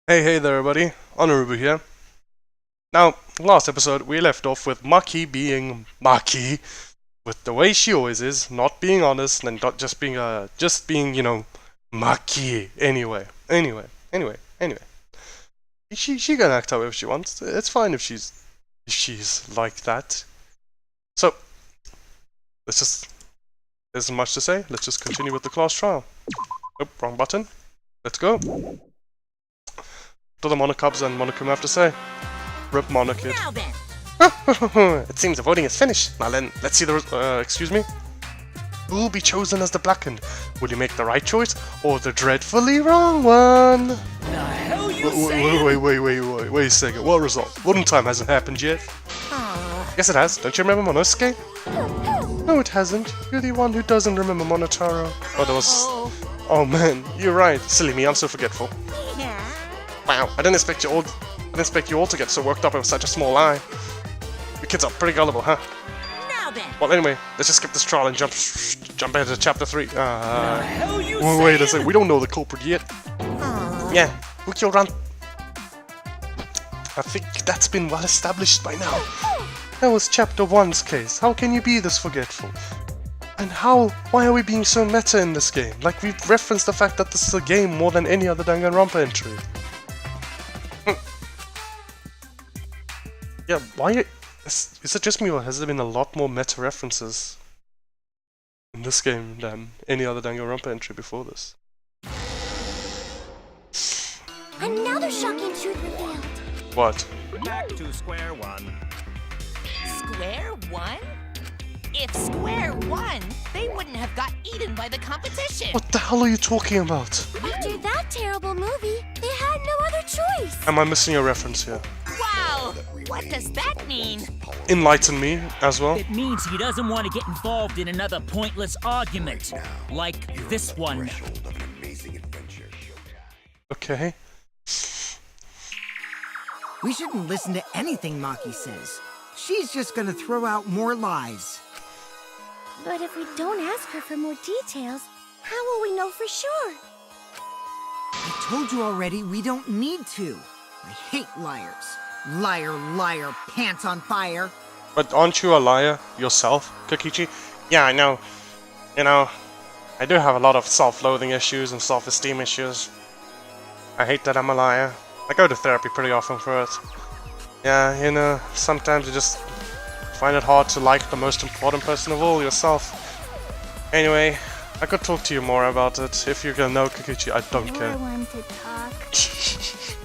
Hey there everybody, Honorubu here. Now, last episode we left off with Maki being Maki, with the way she always is, not being honest and not just being Maki. Anyway. She can act however she wants. It's fine if she's like that. So, there's not much to say. Let's just continue with the class trial. Oh, wrong button. Let's go. What do the Monocubs and Monokuma have to say? Rip Monokid. Now then. It seems the voting is finished. Now then, let's see the excuse me? Who will be chosen as the Blackened? Will you make the right choice or the dreadfully wrong one? The hell you saying? Wait a second. What result? Voting time hasn't happened yet. Yes it has. Don't you remember Monosuke? No it hasn't. You're the one who doesn't remember Monotaro. Oh, that was... Oh man, you're right. Silly me, I'm so forgetful. Yeah. Wow, I didn't expect you all to get so worked up over such a small lie. You kids are pretty gullible, huh? Now then. Well, anyway, let's just skip this trial and jump ahead to chapter 3. The hell you Wait a saying? second, we don't know the culprit yet. Yeah, who killed Ran? I think that's been well established by now. That was chapter 1's case. How can you be this forgetful? And why are we being so meta in this game? Like, we've referenced the fact that this is a game more than any other Danganronpa entry. Yeah, why... Is it just me or has there been a lot more meta references in this game than any other Danganronpa entry before this? Another shocking truth revealed. What? Back to square one. Square one? If Square won, they wouldn't have got eaten by the competition. What the hell are you talking about? After that terrible movie, they had no other choice. Am I missing a reference here? Wow! What does that mean? Enlighten me as well. It means he doesn't want to get involved in another pointless argument, like this one. Okay. We shouldn't listen to anything Maki says. She's just gonna throw out more lies. But if we don't ask her for more details, how will we know for sure? I told you already, we don't need to. I hate liars. Liar, liar, pants on fire. But aren't you a liar yourself, Kokichi? Yeah, I know. You know, I do have a lot of self-loathing issues and self-esteem issues. I hate that I'm a liar. I go to therapy pretty often for it. Yeah, you know, sometimes you just find it hard to like the most important person of all, yourself. Anyway, I could talk to you more about it. If you're gonna know, Kokichi, I don't You're care. one to talk.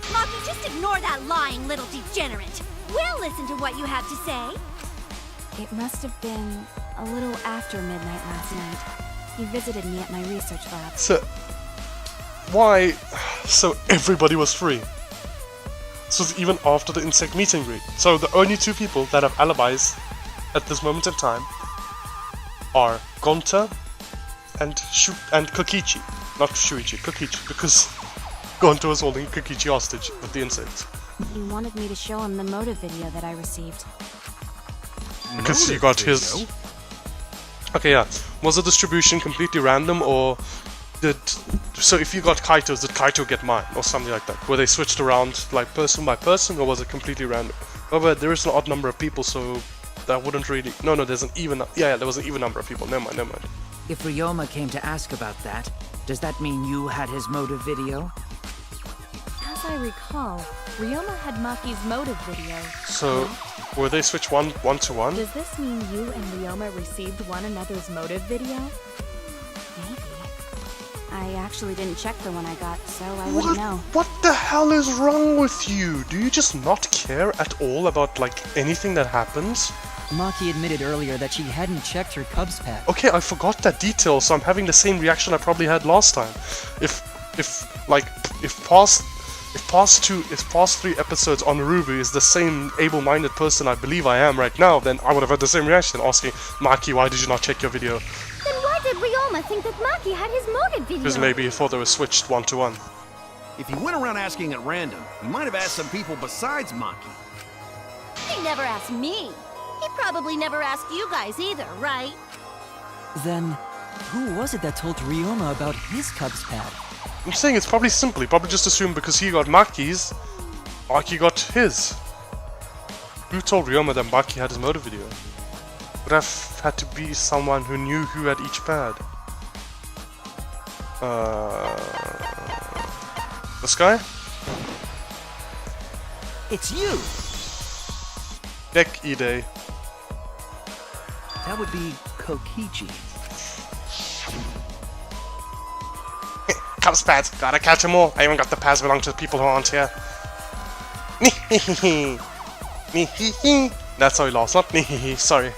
Maki, just ignore that lying little degenerate. We'll listen to what you have to say. It must have been a little after midnight last night. He visited me at my research lab. So, why? So everybody was free. This was even after the insect meet and greet. So the only two people that have alibis at this moment in time are Gonta and Kokichi. Not Shuichi, Kokichi, because Gonta was holding Kokichi hostage with the insects. He wanted me to show him the motive video that I received. Because you got his... Okay, yeah. Was the distribution completely random, or did... So if you got Kaito's, did Kaito get mine? Or something like that? Were they switched around, like, person by person, or was it completely random? Oh, but there is an odd number of people, so that wouldn't really... No, there's an even... Yeah, there was an even number of people. Never mind. If Ryoma came to ask about that, does that mean you had his motive video? As I recall, Ryoma had Maki's motive video. So, were they switched one to one? Does this mean you and Ryoma received one another's motive video? Maybe. I actually didn't check the one I got, so I wouldn't know. What the hell is wrong with you? Do you just not care at all about, like, anything that happens? Maki admitted earlier that she hadn't checked her Cubs pack. Okay, I forgot that detail, so I'm having the same reaction I probably had last time. If past 3 episodes on Ruby is the same able-minded person I believe I am right now, then I would have had the same reaction, asking, Maki, why did you not check your video? Then why did Ryoma think that Maki had his motive video? Because maybe he thought they were switched one to one. If he went around asking at random, he might have asked some people besides Maki. He never asked me. He probably never asked you guys either, right? Then, who was it that told Ryoma about his Cubs pad? I'm saying it's probably simple. He probably just assumed because he got Maki's, Maki got his. Who told Ryoma that Maki had his motive video? Would have had to be someone who knew who had each pad. This guy? It's you! Deck Ide. That would be Kokichi. Cubs pads, gotta catch them all. I even got the pads belong to the people who aren't here. That's how he lost, not sorry.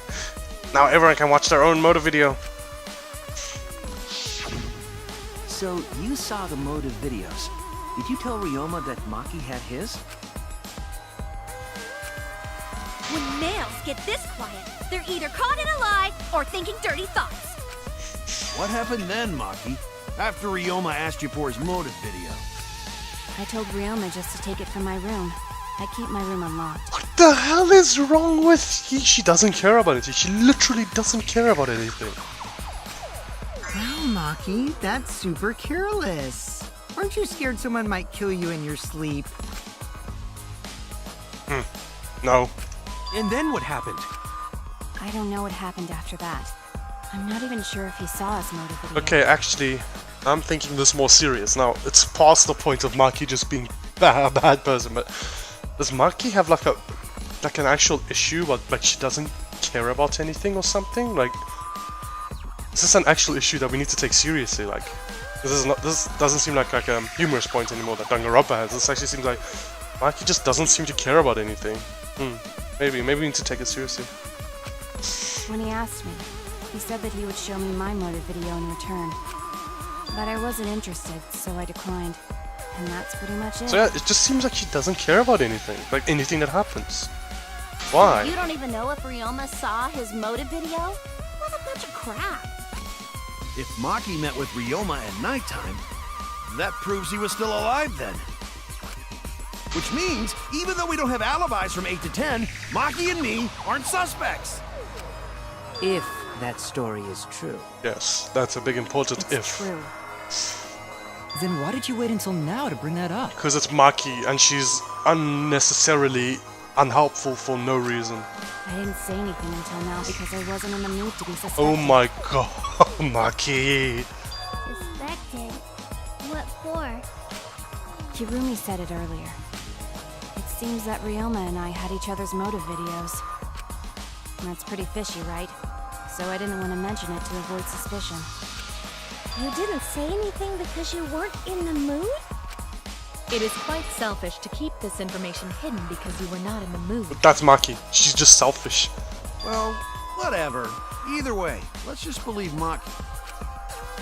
Now everyone can watch their own motive video. So, you saw the motive videos. Did you tell Ryoma that Maki had his? When males get this quiet, they're either caught in a lie or thinking dirty thoughts. What happened then, Maki? After Ryoma asked you for his motive video? I told Ryoma just to take it from my room. I keep my room unlocked. What the hell is wrong with she doesn't care about it. She literally doesn't care about anything. Wow, Maki, that's super careless. Aren't you scared someone might kill you in your sleep? No. And then what happened? I don't know what happened after that. I'm not even sure if he saw his motive video. Okay, actually, I'm thinking this more serious. Now, it's past the point of Maki just being a bad person, but does Maki have like an actual issue, but like she doesn't care about anything or something? Like, is this an actual issue that we need to take seriously? Like, this doesn't seem like a humorous point anymore that Danganronpa has. This actually seems like Maki just doesn't seem to care about anything. Maybe we need to take it seriously. When he asked me, he said that he would show me my motive video in return. But I wasn't interested, so I declined. And that's pretty much it. So yeah, it just seems like she doesn't care about anything. Like anything that happens. Why? You don't even know if Ryoma saw his motive video? What a bunch of crap. If Maki met with Ryoma at nighttime, that proves he was still alive then. Which means, even though we don't have alibis from 8 to 10, Maki and me aren't suspects. If that story is true. Yes, that's a big important It's if. true. Then why did you wait until now to bring that up? Because it's Maki and she's unnecessarily unhelpful for no reason. I didn't say anything until now because I wasn't in the mood to be suspected. Oh my god, Maki. Suspected? What for? Kirumi said it earlier. It seems that Ryoma and I had each other's motive videos. And that's pretty fishy, right? So I didn't want to mention it to avoid suspicion. You didn't say anything because you weren't in the mood? It is quite selfish to keep this information hidden because you were not in the mood. That's Maki. She's just selfish. Well, whatever. Either way, let's just believe Maki.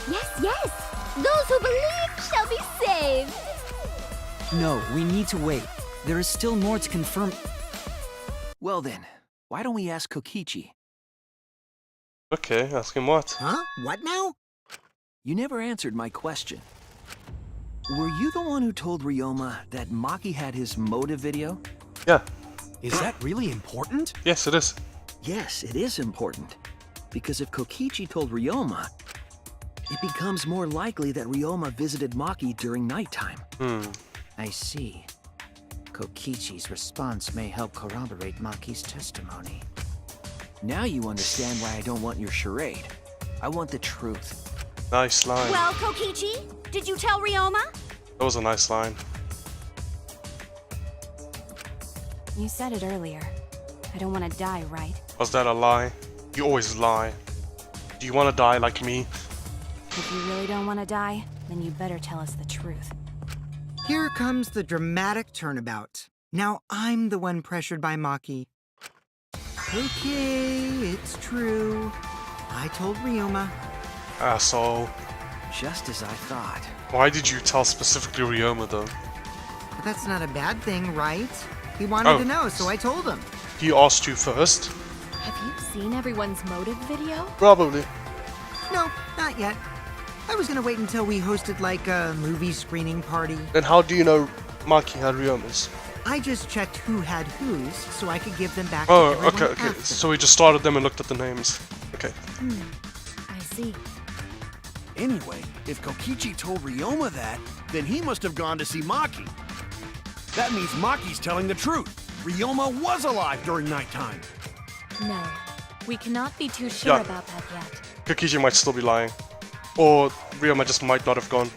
Yes, yes! Those who believe shall be saved! No, we need to wait. There is still more to confirm. Well then, why don't we ask Kokichi? Okay, ask him what? Huh? What now? You never answered my question. Were you the one who told Ryoma that Maki had his motive video? Yeah. Is that really important? Yes, it is. Yes, it is important. Because if Kokichi told Ryoma, it becomes more likely that Ryoma visited Maki during nighttime. I see. Kokichi's response may help corroborate Maki's testimony. Now you understand why I don't want your charade. I want the truth. Nice line. Well, Kokichi, did you tell Ryoma? That was a nice line. You said it earlier. I don't want to die, right? Was that a lie? You always lie. Do you want to die like me? If you really don't want to die, then you better tell us the truth. Here comes the dramatic turnabout. Now I'm the one pressured by Maki. Okay, it's true. I told Ryoma. Asshole. Just as I thought. Why did you tell specifically Ryoma though? But that's not a bad thing, right? He wanted to know, so I told him. He asked you first? Have you seen everyone's motive video? Probably. No, not yet. I was gonna wait until we hosted like a movie screening party. Then how do you know Maki had Ryoma's? I just checked who had whose, so I could give them back Oh, to everyone okay. after. So we just started them and looked at the names. Okay. I see. Anyway, if Kokichi told Ryoma that, then he must have gone to see Maki. That means Maki's telling the truth. Ryoma was alive during nighttime. No, we cannot be too sure Yeah. about that yet. Kokichi might still be lying. Or Ryoma just might not have gone.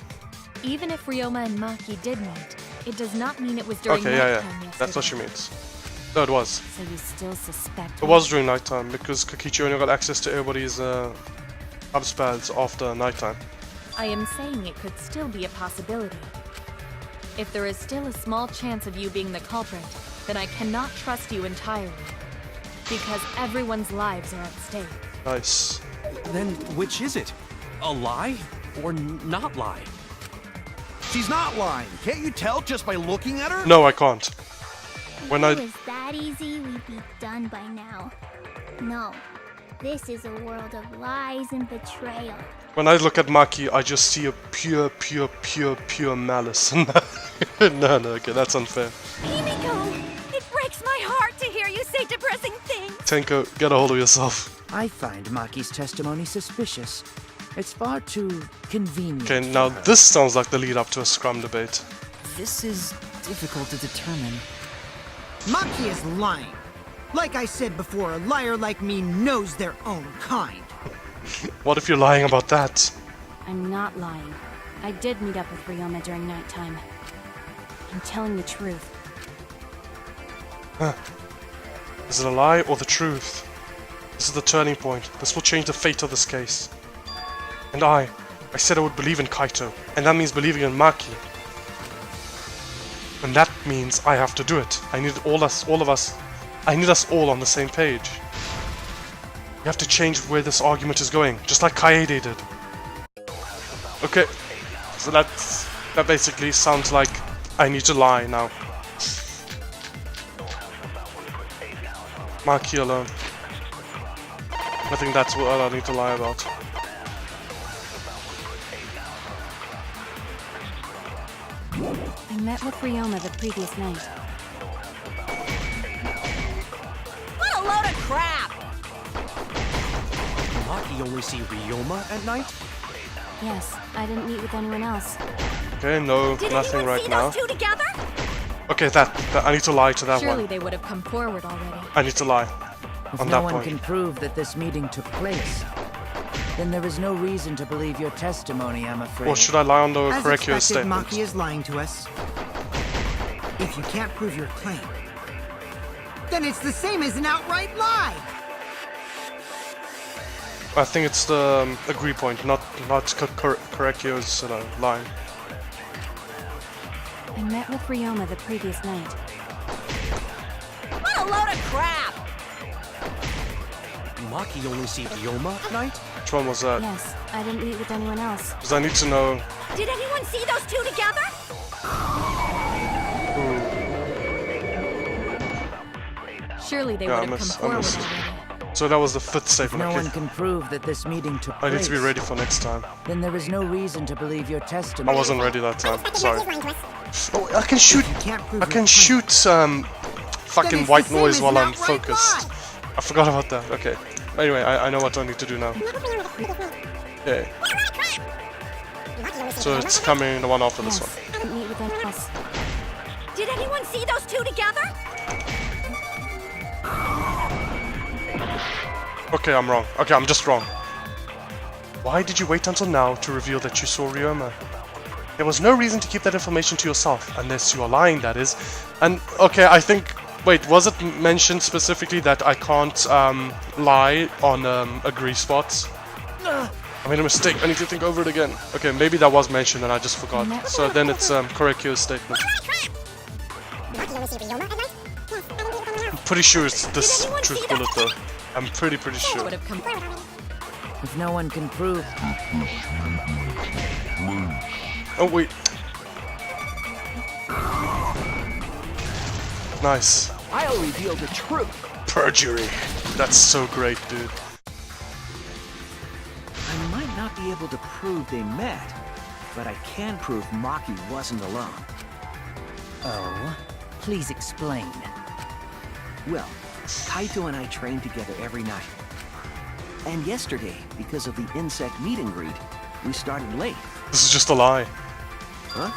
Even if Ryoma and Maki did meet, it does not mean it was during Okay, nighttime yeah. yesterday. That's what she means. No, it was. So you still suspect It was during nighttime because Kokichi only got access to everybody's upspells after nighttime. I am saying it could still be a possibility. If there is still a small chance of you being the culprit, then I cannot trust you entirely. Because everyone's lives are at stake. Nice. Then which is it? A lie or not lie? She's not lying. Can't you tell just by looking at her? No, I can't. When If it I was that easy, we'd be done by now. No, this is a world of lies and betrayal. when I look at Maki, I just see a pure malice. No, okay, that's unfair. Himiko! It breaks my heart to hear you say depressing things! Tenko, get a hold of yourself. I find Maki's testimony suspicious. It's far too convenient. Okay, now this sounds like the lead up to a scrum debate. This is difficult to determine. Maki is lying. Like I said before, a liar like me knows their own kind. What if you're lying about that? I'm not lying. I did meet up with Ryoma during nighttime. I'm telling the truth. Is it a lie or the truth? This is the turning point. This will change the fate of this case. And I said I would believe in Kaito, and that means believing in Maki. And that means I have to do it. I need all of us. I need us all on the same page. We have to change where this argument is going, just like Kaede did. Okay, so that basically sounds like I need to lie now. Maki alone. I think that's what I need to lie about. I met with Ryoma the previous night. What a load of crap! Maki only see Ryoma at night? Yes, I didn't meet with anyone else. Okay, no, Did nothing anyone right see now. those two together? Okay, that I need to lie to that Surely one. they would have come forward already. I need to lie If on no that one point. can prove that this meeting took place, then there is no reason to believe your testimony, I'm afraid. Or should I lie on the As Korekyo expected, statement? Maki is lying to us. If you can't prove your claim, then it's the same as an outright lie. I think it's the agree point, not Korekyo's line. I met with Ryoma the previous night. What a load of crap! Maki only see Ryoma at night? Which one was that? Yes, I didn't meet with anyone else. Because I need to know. Did anyone see those two together? Surely they Yeah, would have come forward already. So that was the fifth If statement. no Okay. one can prove that this meeting took I place, need to be ready for next time. then there is no reason to believe your I testimony. wasn't ready that time. Sorry. Oh, I can shoot. You can't prove I your can claim. shoot fucking it's white the same noise as while an I'm outright focused. lie. I forgot about that. Okay. Anyway, I know what I need to do now. Okay. So it's coming the one after this Yes, one. I didn't meet with anyone else. Did anyone see those two together? Okay, I'm wrong. Okay, I'm just wrong. Why did you wait until now to reveal that you saw Ryoma? There was no reason to keep that information to yourself, unless you are lying, that is. And, okay, I think... Wait, was it mentioned specifically that I can't lie on agree spots? I made a mistake. I need to think over it again. Okay, maybe that was mentioned and I just forgot. So then it's Korekyo's statement. I'm pretty sure it's this truth bullet though. I'm pretty They sure. would have come. If no one can prove, Oh wait. Nice. I'll reveal the truth. Perjury. That's so great, dude. I might not be able to prove they met, but I can prove Maki wasn't alone. Oh? Please explain. Well, Kaito and I train together every night. And yesterday, because of the insect meet and greet, we started late. This is just a lie. Huh?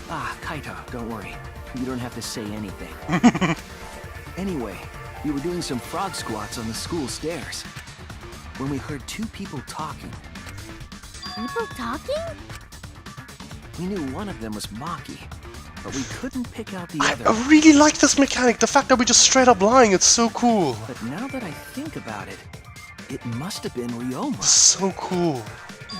Ah, Kaito, don't worry. You don't have to say anything. Anyway, we were doing some frog squats on the school stairs when we heard two people talking. People talking? We knew one of them was Maki, but we couldn't pick out the other. I really like this mechanic. The fact that we're just straight up lying, it's so cool. But now that I think about it, it must have been Ryoma. It's so cool.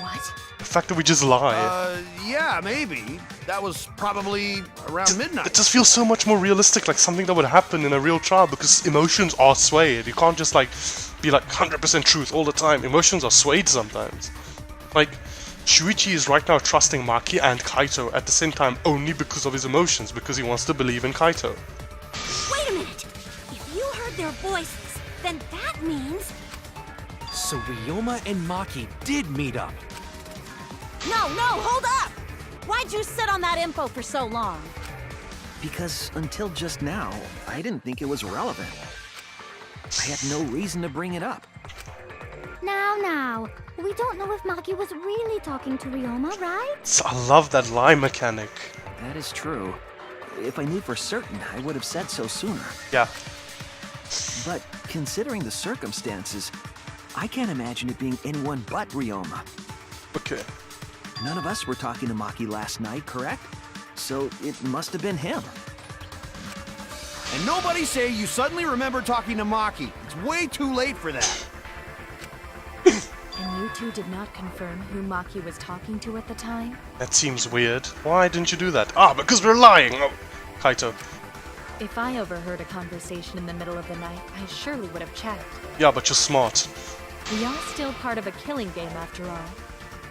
What? The fact that we just lie. Yeah, maybe. That was probably around midnight. It just feels so much more realistic, like something that would happen in a real trial, because emotions are swayed. You can't just like be like 100% truth all the time. Emotions are swayed sometimes. Like, Shuichi is right now trusting Maki and Kaito at the same time only because of his emotions, because he wants to believe in Kaito. Wait a minute! If you heard their voices, then that means... So Ryoma and Maki did meet up. No, hold up! Why'd you sit on that info for so long? Because until just now, I didn't think it was relevant. I had no reason to bring it up. Now, we don't know if Maki was really talking to Ryoma, right? I love that lie mechanic. That is true. If I knew for certain, I would have said so sooner. Yeah. But considering the circumstances, I can't imagine it being anyone but Ryoma. Okay. None of us were talking to Maki last night, correct? So it must have been him. And nobody say you suddenly remember talking to Maki. It's way too late for that. And you two did not confirm who Maki was talking to at the time? That seems weird. Why didn't you do that? Ah, because we're lying! Oh, Kaito. If I overheard a conversation in the middle of the night, I surely would have checked. Yeah, but you're smart. We are still part of a killing game after all.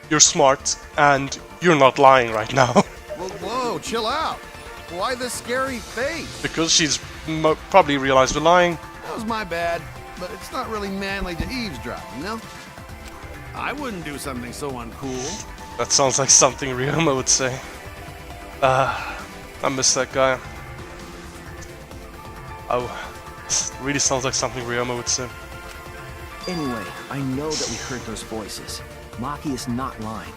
You're smart, and you're not lying right now. Whoa, chill out. Why the scary face? Because she's probably realized we're lying. That was my bad, but it's not really manly to eavesdrop, you know? I wouldn't do something so uncool. That sounds like something Ryoma would say. I miss that guy. Oh, really sounds like something Ryoma would say. Anyway, I know that we heard those voices. Maki is not lying.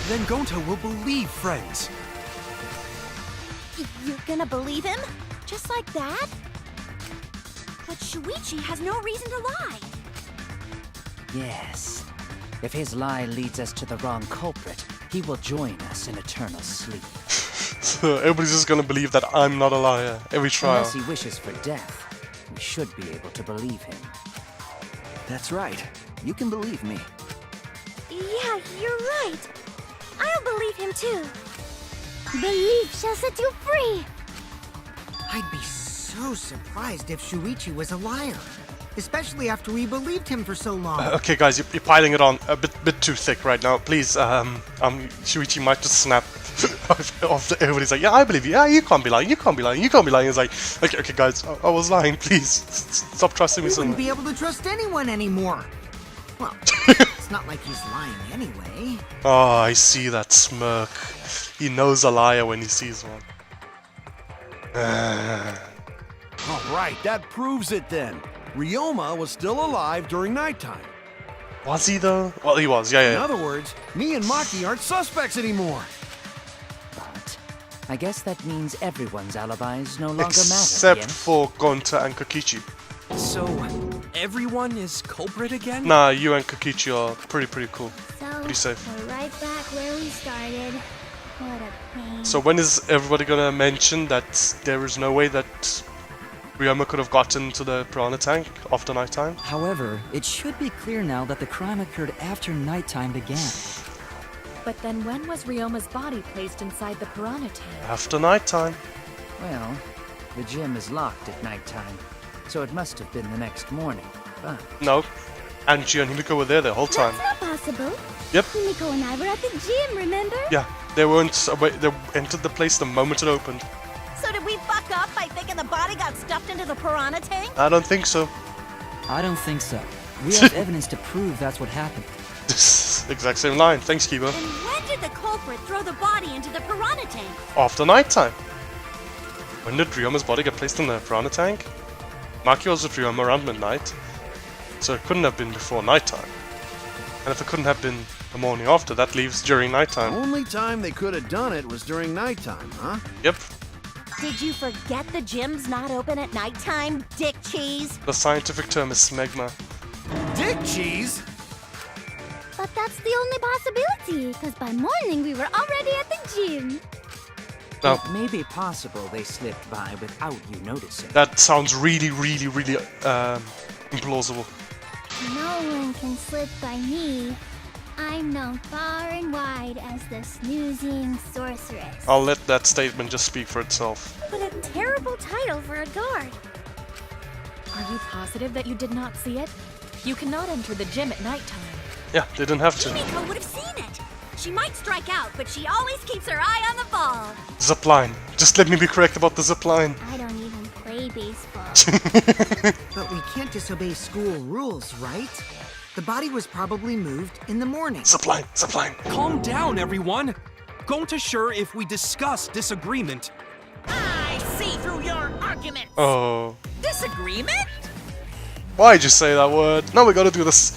Then Gonta will believe friends. You're gonna believe him? Just like that? But Shuichi has no reason to lie. Yes. If his lie leads us to the wrong culprit, he will join us in eternal sleep. So everybody's just gonna believe that I'm not a liar every trial. Unless he wishes for death, we should be able to believe him. That's right. You can believe me. Yeah, you're right. I'll believe him too. Belief shall set you free. I'd be so surprised if Shuichi was a liar. Especially after we believed him for so long. Okay, guys, you're piling it on a bit too thick right now. Please, Shuichi might just snap. Everybody's like, yeah, I believe you. Yeah, you can't be lying. You can't be lying. You can't be lying. It's like, okay, guys, I was lying. Please, stop trusting me so much. We wouldn't be able to trust anyone anymore. Well, it's not like he's lying anyway. Oh, I see that smirk. He knows a liar when he sees one. Alright, that proves it then. Ryoma was still alive during nighttime. Was he though? Well, he was, yeah. In other words, me and Maki aren't suspects anymore. But I guess that means everyone's alibis no longer Except matter, for Gonta and Kokichi. So, everyone is culprit again? Nah, you and Kokichi are pretty cool. So, pretty safe. we're right back where we started. What a pain. So when is everybody gonna mention that there is no way that Ryoma could have gotten to the piranha tank after nighttime? However, it should be clear now that the crime occurred after nighttime began. But then when was Ryoma's body placed inside the piranha tank? After nighttime. Well, the gym is locked at nighttime, so it must have been the next morning, but... No. Angie and Himiko were there the whole time. That's not possible. Yep. Himiko and I were at the gym, remember? Yeah, they entered the place the moment it opened. So did we fuck up by thinking the body got stuffed into the piranha tank? I don't think so. I don't think so. We have evidence to prove that's what happened. This exact same line. Thanks, Kiba. And when did the culprit throw the body into the piranha tank? After nighttime. When did Ryoma's body get placed in the piranha tank? Maki was with Ryoma around midnight, so it couldn't have been before nighttime. And if it couldn't have been the morning after, that leaves during nighttime. Only time they could have done it was during nighttime, huh? Yep. Did you forget the gym's not open at nighttime, Dick Cheese? The scientific term is smegma. Dick cheese? But that's the only possibility, because by morning we were already at the gym. No. It may be possible they slipped by without you noticing. That sounds really, really, really implausible. No one can slip by me. I'm known far and wide as the snoozing sorceress. I'll let that statement just speak for itself. What a terrible title for a guard. Are you positive that you did not see it? You cannot enter the gym at nighttime. Yeah, they didn't have to. Himiko would have seen it. She might strike out, but she always keeps her eye on the ball. Zipline. Just let me be correct about the zipline. I don't even play baseball. But we can't disobey school rules, right? The body was probably moved in the morning. Zipline, zipline. Calm down, everyone. Going to sure if we discuss disagreement. I see through your argument. Oh. Disagreement? Why'd you say that word? Now we gotta do this.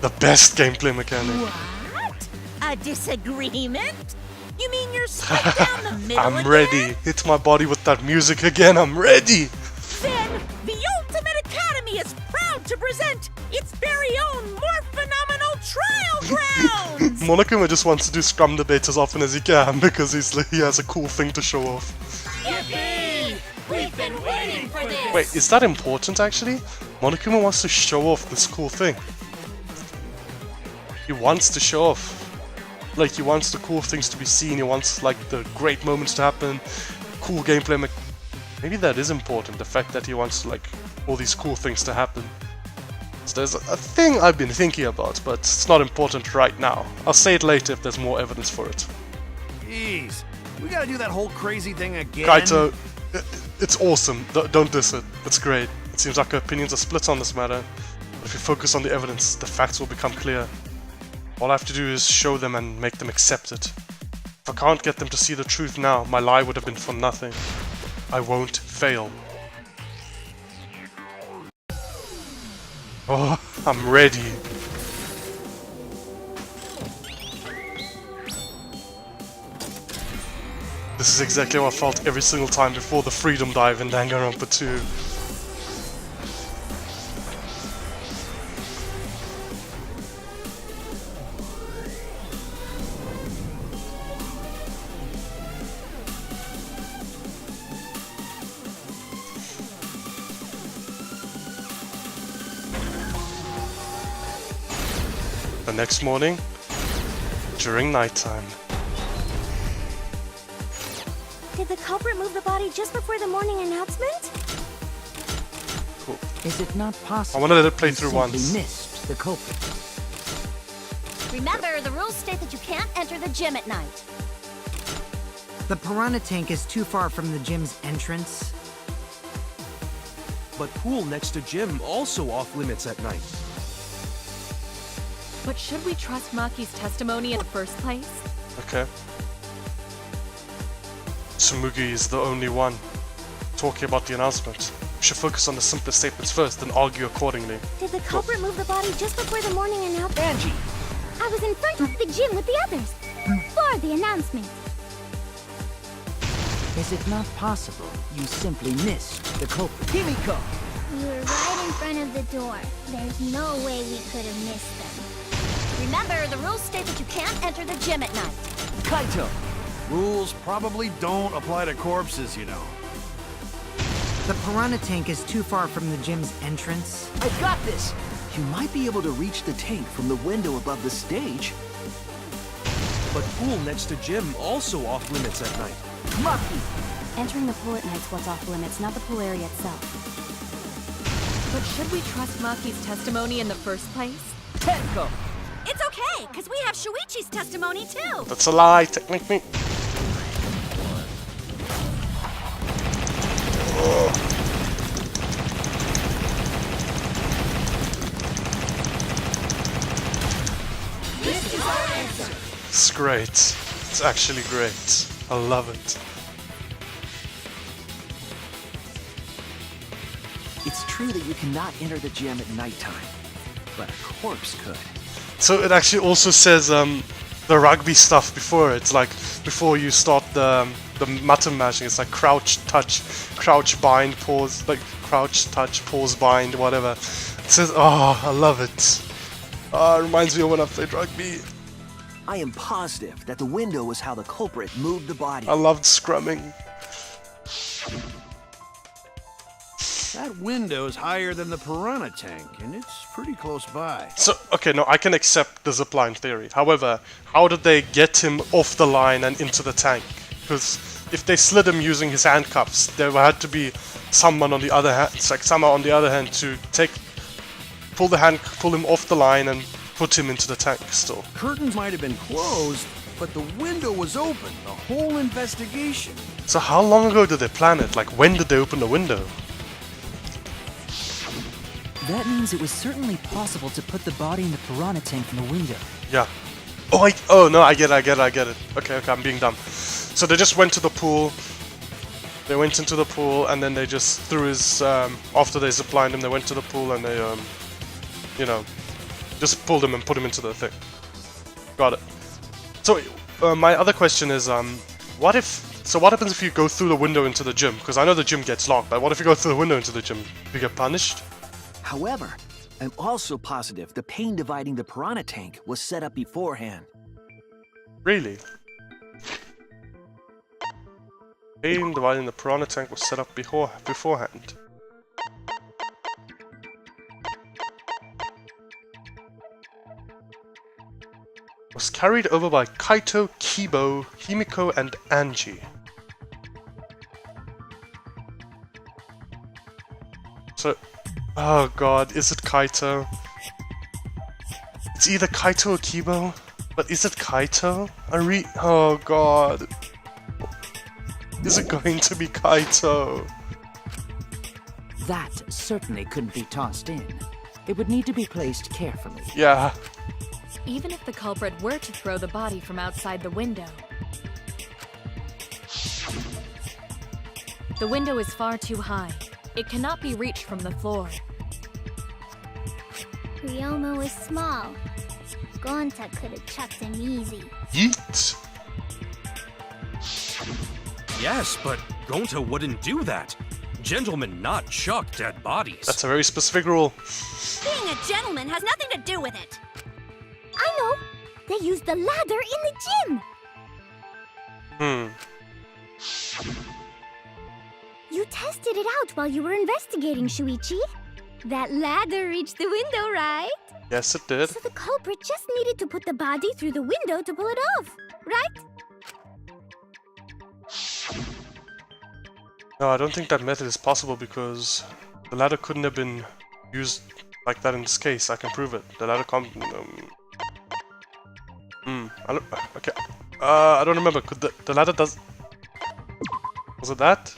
The best gameplay mechanic. What? A disagreement? You mean you're split down the middle I'm again? ready. Hit my body with that music again. I'm ready. Then the Ultimate Academy is proud to present its very own more phenomenal trial grounds! Monokuma just wants to do scrum debate as often as he can because he has a cool thing to show off. Yippee! We've been waiting for this! Wait, is that important actually? Monokuma wants to show off this cool thing. He wants to show off. Like, he wants the cool things to be seen, he wants, like, the great moments to happen, cool gameplay maybe that is important, the fact that he wants, like, all these cool things to happen. So there's a thing I've been thinking about, but it's not important right now. I'll say it later if there's more evidence for it. Jeez, we gotta do that whole crazy thing again. Kaito, it's awesome, don't diss it, it's great. It seems like our opinions are split on this matter, but if you focus on the evidence, the facts will become clear. All I have to do is show them and make them accept it. If I can't get them to see the truth now, my lie would have been for nothing. I won't fail. Oh, I'm ready. This is exactly how I felt every single time before the freedom dive in Danganronpa 2. The next morning, during nighttime. Did the culprit move the body just before the morning announcement? Cool. Is it not possible? I want to let it play you through simply once. missed the culprit? Remember, the rules state that you can't enter the gym at night. The piranha tank is too far from the gym's entrance. But pool next to gym also off limits at night. But should we trust Maki's testimony in the first place? Okay. Tsumugi is the only one talking about the announcement. We should focus on the simplest statements first, then argue accordingly. Did the culprit move the body just before the morning announcement? Angie! I was in front of the gym with the others. For the announcement. Is it not possible you simply missed the culprit? Himiko! We were right in front of the door. There's no way we could have missed them. Remember, the rules state that you can't enter the gym at night. Kaito! Rules probably don't apply to corpses, you know. The piranha tank is too far from the gym's entrance. I've got this! You might be able to reach the tank from the window above the stage. But pool next to gym also off limits at night. Maki! Entering the pool at night's what's off limits, not the pool area itself. But should we trust Maki's testimony in the first place? Tenko! It's okay, because we have Shuichi's testimony too. That's a lie, technically. This is our answer. It's great. It's actually great. I love it. It's true that you cannot enter the gym at nighttime, but a corpse could. So it actually also says the rugby stuff before. It's like before you start the button mashing. It's like crouch, touch, crouch, bind, pause, like crouch, touch, pause, bind, whatever. It says, oh, I love it. It reminds me of when I played rugby. I am positive that the window was how the culprit moved the body. I loved scrumming. That window is higher than the piranha tank, and it's pretty close by. So, okay, no, I can accept the zipline theory. However, how did they get him off the line and into the tank? Because if they slid him using his handcuffs, there had to be someone on the other hand, like someone on the other hand to pull him off the line and put him into the tank still. Curtains might have been closed, but the window was open the whole investigation. So how long ago did they plan it? Like, when did they open the window? That means it was certainly possible to put the body in the piranha tank from the window. Yeah. Oh no, I get it. Okay, I'm being dumb. So they just went to the pool. They went into the pool and then they just threw his, after they ziplined him, they went to the pool and they, you know, just pulled him and put him into the thing. Got it. So, my other question is, what happens if you go through the window into the gym? Because I know the gym gets locked, but what if you go through the window into the gym? Do you get punished? However, I'm also positive the pane dividing the piranha tank was set up beforehand. Really? Pane dividing the piranha tank was set up beforehand. Was carried over by Kaito, Kibo, Himiko, and Angie. So, oh god, is it Kaito? It's either Kaito or Kibo, but is it Kaito? Oh god. Is it going to be Kaito? That certainly couldn't be tossed in. It would need to be placed carefully. Yeah. Even if the culprit were to throw the body from outside the window, the window is far too high. It cannot be reached from the floor. Ryoma was small. Gonta could have chucked him easy. Yeet! Yes, but Gonta wouldn't do that. Gentlemen not chuck dead bodies. That's a very specific rule. Being a gentleman has nothing to do with it. I know! They used the ladder in the gym! You tested it out while you were investigating, Shuichi. That ladder reached the window, right? Yes, it did. So the culprit just needed to put the body through the window to pull it off, right? No, I don't think that method is possible because the ladder couldn't have been used like that in this case. I can prove it. The ladder can't... okay. I don't remember. Could the ladder does... Was it that?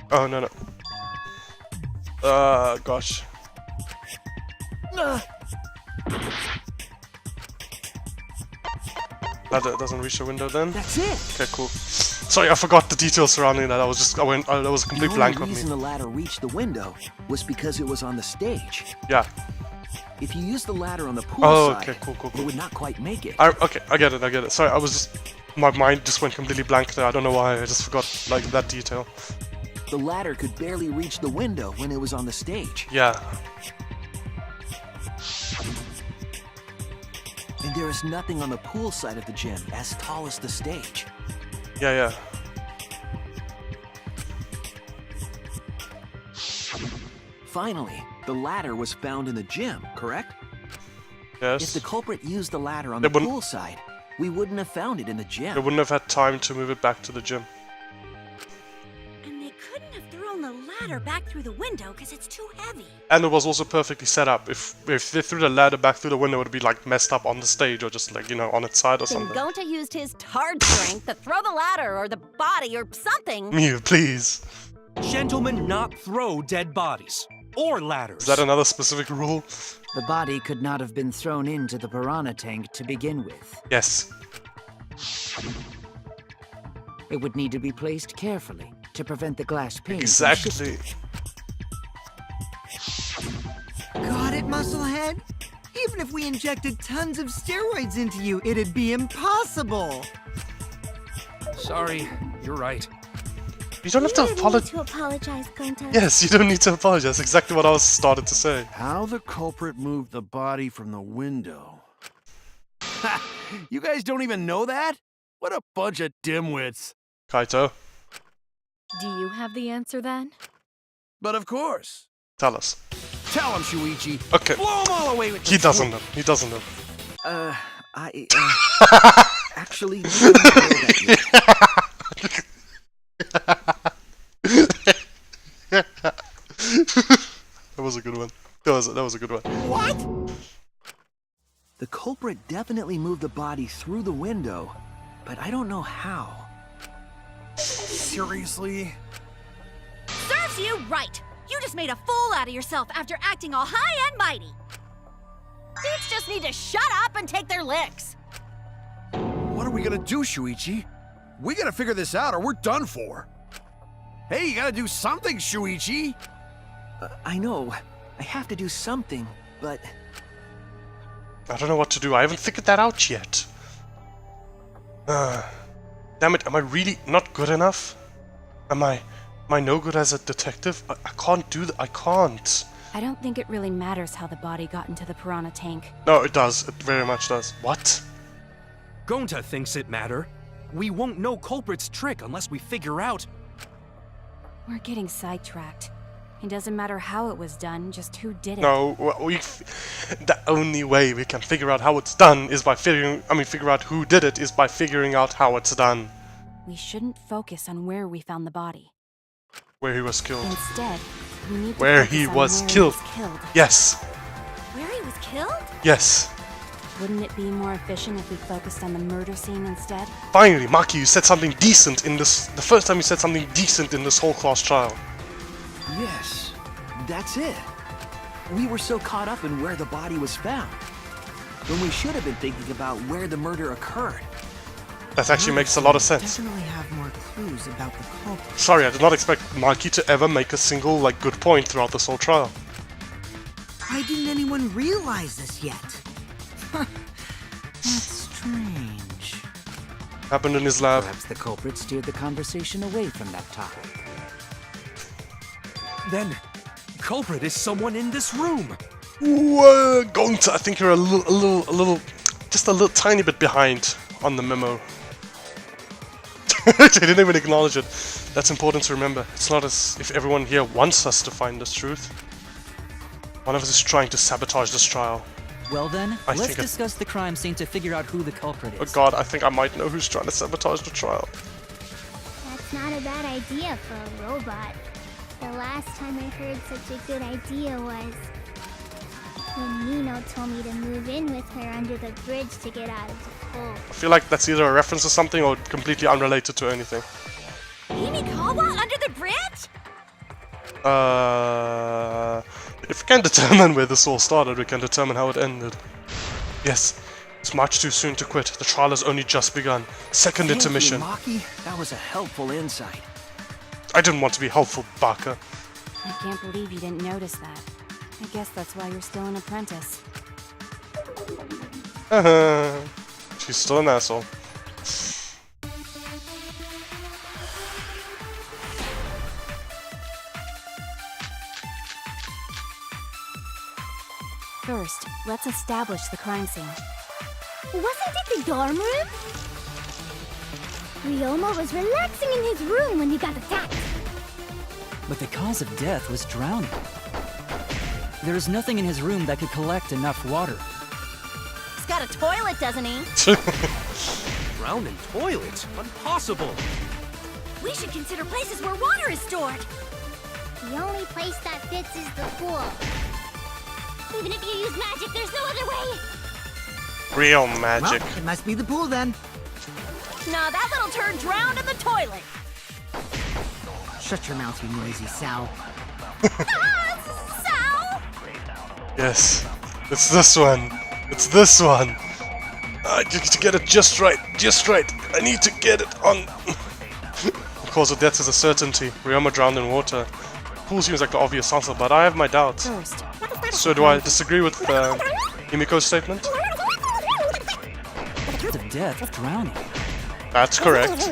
Oh, no. Gosh. Ladder doesn't reach the window then? That's it! Okay, cool. Sorry, I forgot the details surrounding that. That was a complete blank on me. The only reason the ladder reached the window was because it was on the stage. Yeah. If you use the ladder on the pool side, okay, cool. it would not quite make it. Okay, I get it. Sorry, my mind just went completely blank there. I don't know why. I just forgot like that detail. The ladder could barely reach the window when it was on the stage. Yeah. And there is nothing on the pool side of the gym as tall as the stage. Yeah. Finally, the ladder was found in the gym, correct? Yes. If the culprit used the ladder on the pool side, we wouldn't have found it in the gym. They wouldn't have had time to move it back to the gym. And they couldn't have thrown the ladder back through the window because it's too heavy. And it was also perfectly set up. If they threw the ladder back through the window, it would be like messed up on the stage or just like, on its side or Then something. Gonta used his hard strength to throw the ladder or the body or something. Mew, please. Gentlemen not throw dead bodies. Or ladders. Is that another specific rule? The body could not have been thrown into the piranha tank to begin with. Yes. It would need to be placed carefully to prevent the glass pane from Exactly. Got it, Musclehead? Even if we injected tons of steroids into you, it'd be impossible. Sorry, you're right. You don't have to apologize, Gonta. Yes, you don't need to apologize. Exactly what I was started to say. How the culprit moved the body from the window. Ha! You guys don't even know that? What a bunch of dimwits. Kaito, Do you have the answer then? But of course. tell us. Tell him, Shuichi. Okay. Blow him all away with He the doesn't swoop. know. He doesn't know. Actually, you don't know that yet. That was a good one. That was a good one. What? The culprit definitely moved the body through the window, but I don't know how. Seriously? Serves you right! You just made a fool out of yourself after acting all high and mighty! Dudes just need to shut up and take their licks! What are we gonna do, Shuichi? We gotta figure this out or we're done for. Hey, you gotta do something, Shuichi! I know. I have to do something, but... I don't know what to do. I haven't figured that out yet. Damn it, am I really not good enough? Am I no good as a detective? I can't do that. I can't. I don't think it really matters how the body got into the piranha tank. No, it does. It very much does. What? Gonta thinks it matter. We won't know culprit's trick unless we figure out. We're getting sidetracked. It doesn't matter how it was done, just who did it. No, the only way we can figure out how it's done is by figure out who did it is by figuring out how it's done. We shouldn't focus on where we found the body. Where he was killed. Instead, we need to Where focus he on was where killed. He was killed. Yes. Where he was killed? Yes. Wouldn't it be more efficient if we focused on the murder scene instead? Finally, Maki, you said something decent in this. The first time you said something decent in this whole class trial. Yes, that's it. We were so caught up in where the body was found, when we should have been thinking about where the murder occurred. That actually makes a lot of sense. Definitely have more clues about the culprit. Sorry, I did not expect Maki to ever make a single, good point throughout this whole trial. Why didn't anyone realize this yet? That's strange. Happened in his lab. Perhaps the culprit steered the conversation away from that topic. Then, culprit is someone in this room. Gonta, I think you're just a little tiny bit behind on the memo. They didn't even acknowledge it. That's important to remember. It's not as if everyone here wants us to find this truth. One of us is trying to sabotage this trial. Well then, I let's think discuss the crime scene to figure out who the culprit Oh is. god, I think I might know who's trying to sabotage the trial. That's not a bad idea for a robot. The last time I heard such a good idea was when Nino told me to move in with her under the bridge to get out of the cold. I feel like that's either a reference to something or completely unrelated to anything. Mimikawa under the bridge? If we can determine where this all started, we can determine how it ended. Yes, it's much too soon to quit. The trial has only just begun. Second Thank intermission. you, Maki. That was a helpful insight. I didn't want to be helpful, Baka. I can't believe you didn't notice that. I guess that's why you're still an apprentice. She's still an asshole. First, let's establish the crime scene. Wasn't it the dorm room? Ryoma was relaxing in his room when he got attacked. But the cause of death was drowning. There is nothing in his room that could collect enough water. He's got a toilet, doesn't he? Drowned in toilet? Impossible! We should consider places where water is stored. The only place that fits is the pool. Even if you use magic, there's no other way. Real magic. Well, it must be the pool then. Nah, that little turd drowned in the toilet. Shut your mouth, you noisy Sal. Sal? Yes, it's this one. It's this one. I need to get it just right. Just right. I need to get it on. The cause of death is a certainty. Ryoma drowned in water. Pool seems like the obvious answer, but I have my doubts. First, So do I disagree with Himiko's statement? The death of drowning. That's correct.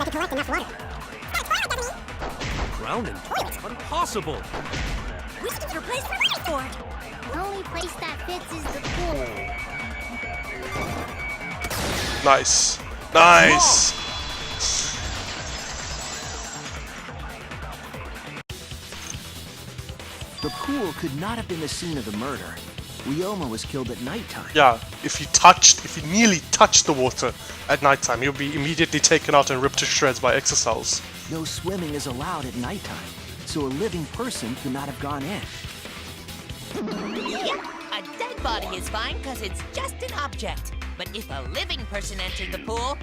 Drowning? Impossible! We should replace the board. The only place that fits is the pool. Nice. Nice! The pool could not have been the scene of the murder. Ryoma was killed at nighttime. Yeah, if he nearly touched the water at nighttime, he'll be immediately taken out and ripped to shreds by exosols. No swimming is allowed at nighttime, so a living person could not have gone in. Yeah, a dead body is fine because it's just an object. But if a living person entered the pool,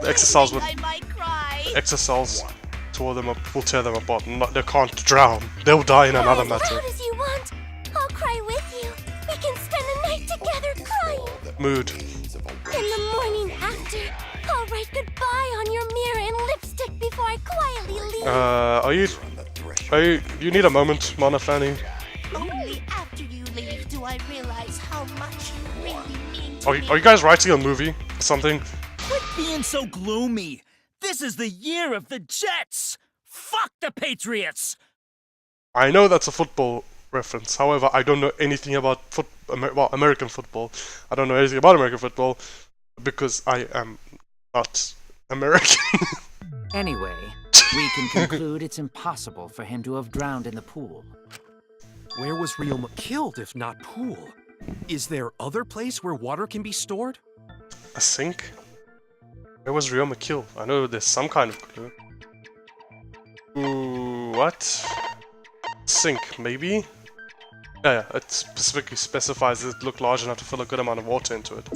The exosols would. I might cry. Exosols will tear them apart. They can't drown. They'll die in another matter. How as you want. I'll cry with you. We can spend the night together crying. Mood. In the morning after, I'll write goodbye on your mirror in lipstick before I quietly leave. You need a moment, Mana Fanny. Only after you leave do I realize how much you really mean to Are me. you guys writing a movie? Something? Quit being so gloomy. This is the year of the Jets. Fuck the Patriots. I know that's a football reference. However, I don't know anything about American football. I don't know anything about American football because I am not American. Anyway, we can conclude it's impossible for him to have drowned in the pool. Where was Ryoma killed if not pool? Is there other place where water can be stored? A sink? Where was Ryoma killed? I know there's some kind of clue. Ooh, what? Sink, maybe? Yeah, it specifically specifies it looked large enough to fill a good amount of water into it.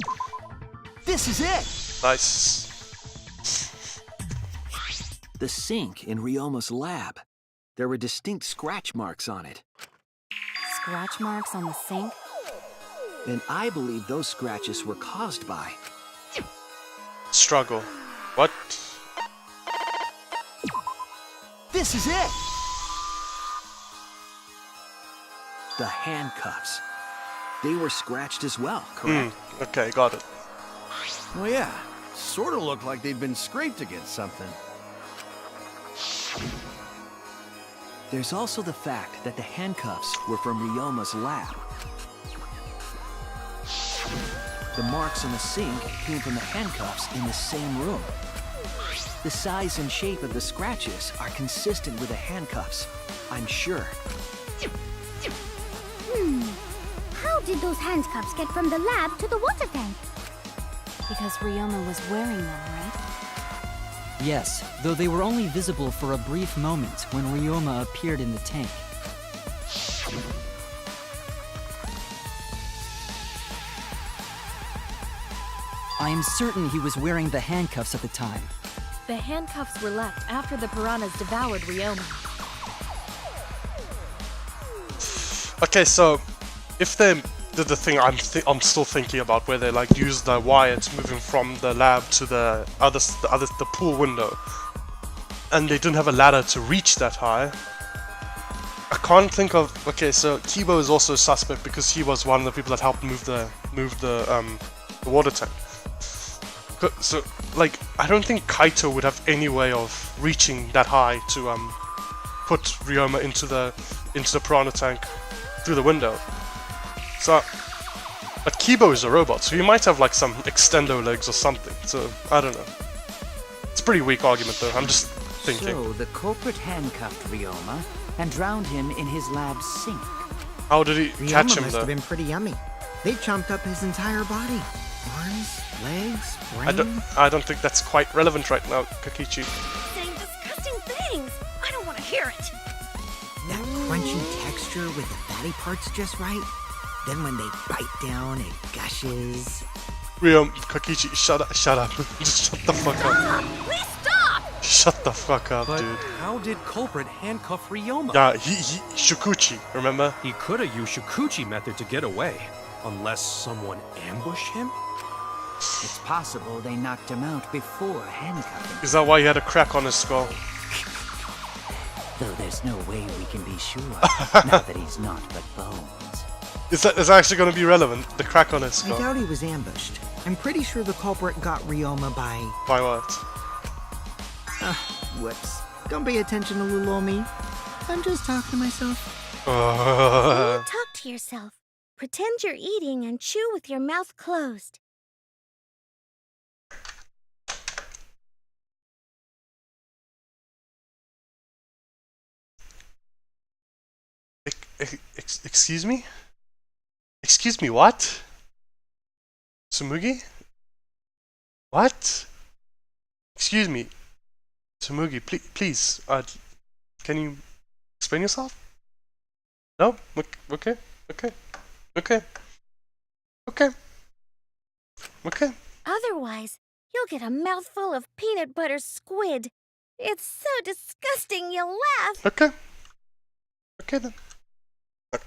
This is it! Nice. The sink in Ryoma's lab. There were distinct scratch marks on it. Scratch marks on the sink? And I believe those scratches were caused by... Struggle. What? This is it! The handcuffs. They were scratched as well, correct? Okay, got it. Well, yeah. Sort of looked like they'd been scraped against something. There's also the fact that the handcuffs were from Ryoma's lab. The marks on the sink came from the handcuffs in the same room. The size and shape of the scratches are consistent with the handcuffs, I'm sure. How did those handcuffs get from the lab to the water tank? Because Ryoma was wearing them, right? Yes, though they were only visible for a brief moment when Ryoma appeared in the tank. I am certain he was wearing the handcuffs at the time. The handcuffs were left after the piranhas devoured Ryoma. Okay, so if they did the thing I'm still thinking about, where they like use the wires moving from the lab to the pool window, and they didn't have a ladder to reach that high. I can't think of. Okay, so Kibo is also suspect because he was one of the people that helped move the water tank. So like I don't think Kaito would have any way of reaching that high to put Ryoma into the piranha tank through the window. So, but Kibo is a robot, so he might have like some extendo legs or something. So I don't know. It's a pretty weak argument though. I'm just thinking. So the culprit handcuffed Ryoma and drowned him in his lab sink. How did he catch him must though? have been pretty yummy. They chomped up his entire body. Arms, legs, brain. I don't think that's quite relevant right now, Kakichi. Saying disgusting things. I don't want to hear it. That crunchy texture with the fatty parts just right. Then when they bite down, it gushes. Kakichi, shut up. Just shut the fuck up. Please stop! Shut the fuck up, But dude. how did culprit handcuff Ryoma? Yeah, he Shukuchi, remember? He could have used Shukuchi method to get away, unless someone ambushed him? It's possible they knocked him out before handcuffing. Is that why he had a crack on his skull? Though there's no way we can be sure, now that he's not but bones. Is that actually going to be relevant? The crack on his skull. I doubt he was ambushed. I'm pretty sure the culprit got Ryoma by... By what? Whoops. Don't pay attention to little old me. I'm just talking to myself. Don't talk to yourself. Pretend you're eating and chew with your mouth closed. Excuse me? Excuse me, what? Tsumugi? What? Excuse me. Tsumugi, please, can you explain yourself? No? Okay. Otherwise, you'll get a mouthful of peanut butter squid. It's so disgusting you'll laugh. Okay then.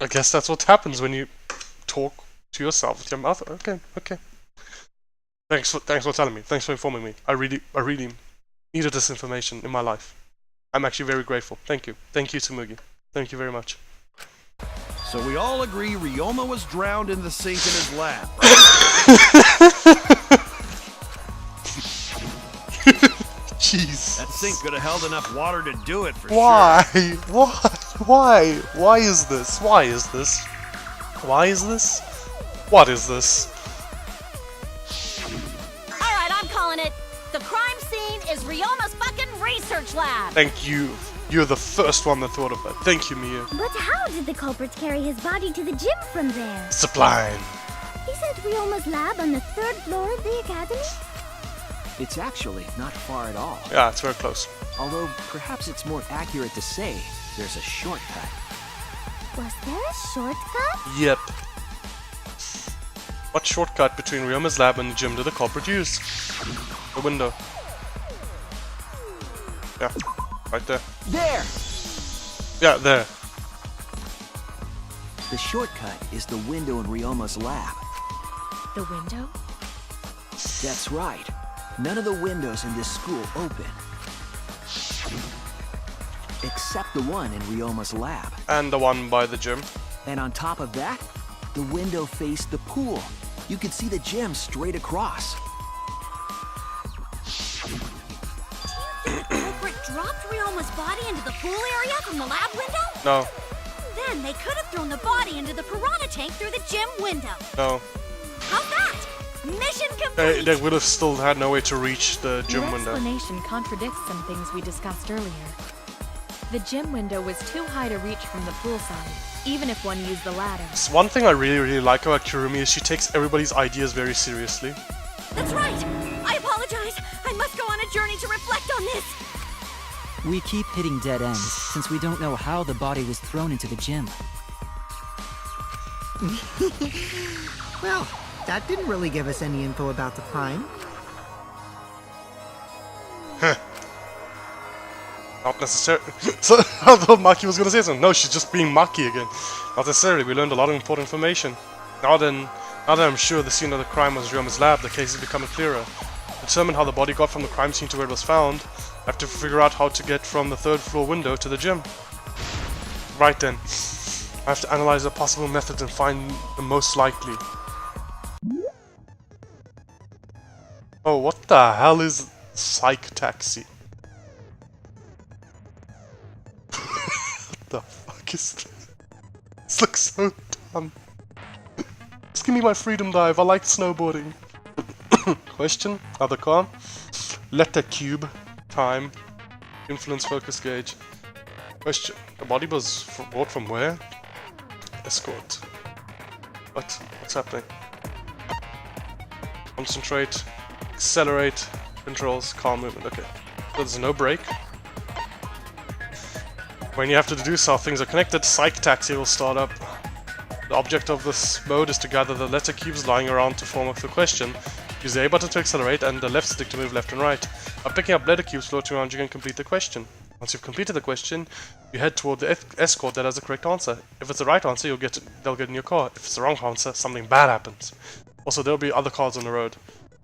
I guess that's what happens when you talk to yourself with your mouth. Okay. Thanks for telling me. Thanks for informing me. I really needed this information in my life. I'm actually very grateful. Thank you. Thank you, Tsumugi. Thank you very much. So we all agree Ryoma was drowned in the sink in his lab. Jeez. That sink could have held enough water to do it for Why? sure. Why? Why is this? Why is this? Why is this? What is this? Alright, I'm calling it. The crime scene is Ryoma's fucking research lab. Thank you. You're the first one that thought of that. Thank you, Mia. But how did the culprit carry his body to the gym from there? Sublime. Isn't Ryoma's lab on the 3rd floor of the academy? It's actually not far at all. Yeah, it's very close. Although, perhaps it's more accurate to say there's a shortcut. Was there a shortcut? Yep. What shortcut between Ryoma's lab and the gym did the culprit use? The window. Yeah, right there. There! Yeah, there. The shortcut is the window in Ryoma's lab. The window? That's right. None of the windows in this school open. Except the one in Ryoma's lab. And the one by the gym. And on top of that, the window faced the pool. You could see the gym straight across. The culprit dropped Ryoma's body into the pool area from the lab window? No. Then they could have thrown the body into the piranha tank through the gym window. No. How's that? Mission complete! They would have still had no way to reach the gym Your window. explanation contradicts some things we discussed earlier. The gym window was too high to reach from the pool side, even if one used the ladder. One thing I really like about Kirumi is she takes everybody's ideas very seriously. That's right! I apologize! I must go on a journey to reflect on this! We keep hitting dead ends, since we don't know how the body was thrown into the gym. Well, that didn't really give us any info about the crime. Not necessarily. So, I thought Maki was gonna say something. No, she's just being Maki again. Not necessarily. We learned a lot of important information. Now that I'm sure the scene of the crime was Ryoma's lab, the case is becoming clearer. To determine how the body got from the crime scene to where it was found, I have to figure out how to get from the 3rd floor window to the gym. Right then. I have to analyze the possible methods and find the most likely. Oh, what the hell is Psych Taxi? What the fuck is this? This looks so dumb. Just give me my freedom dive, I like snowboarding. Question, other car. Letter cube, time, influence focus gauge. Question, the body was brought from where? Escort. What's happening? Concentrate, accelerate, controls, car movement, okay. So there's no brake. When you have to do so, things are connected, Psych Taxi will start up. The object of this mode is to gather the letter cubes lying around to form up the question. Use the A button to accelerate and the left stick to move left and right. By picking up letter cubes floating around, you can complete the question. Once you've completed the question, you head toward the escort that has the correct answer. If it's the right answer, they'll get in your car. If it's the wrong answer, something bad happens. Also, there'll be other cars on the road.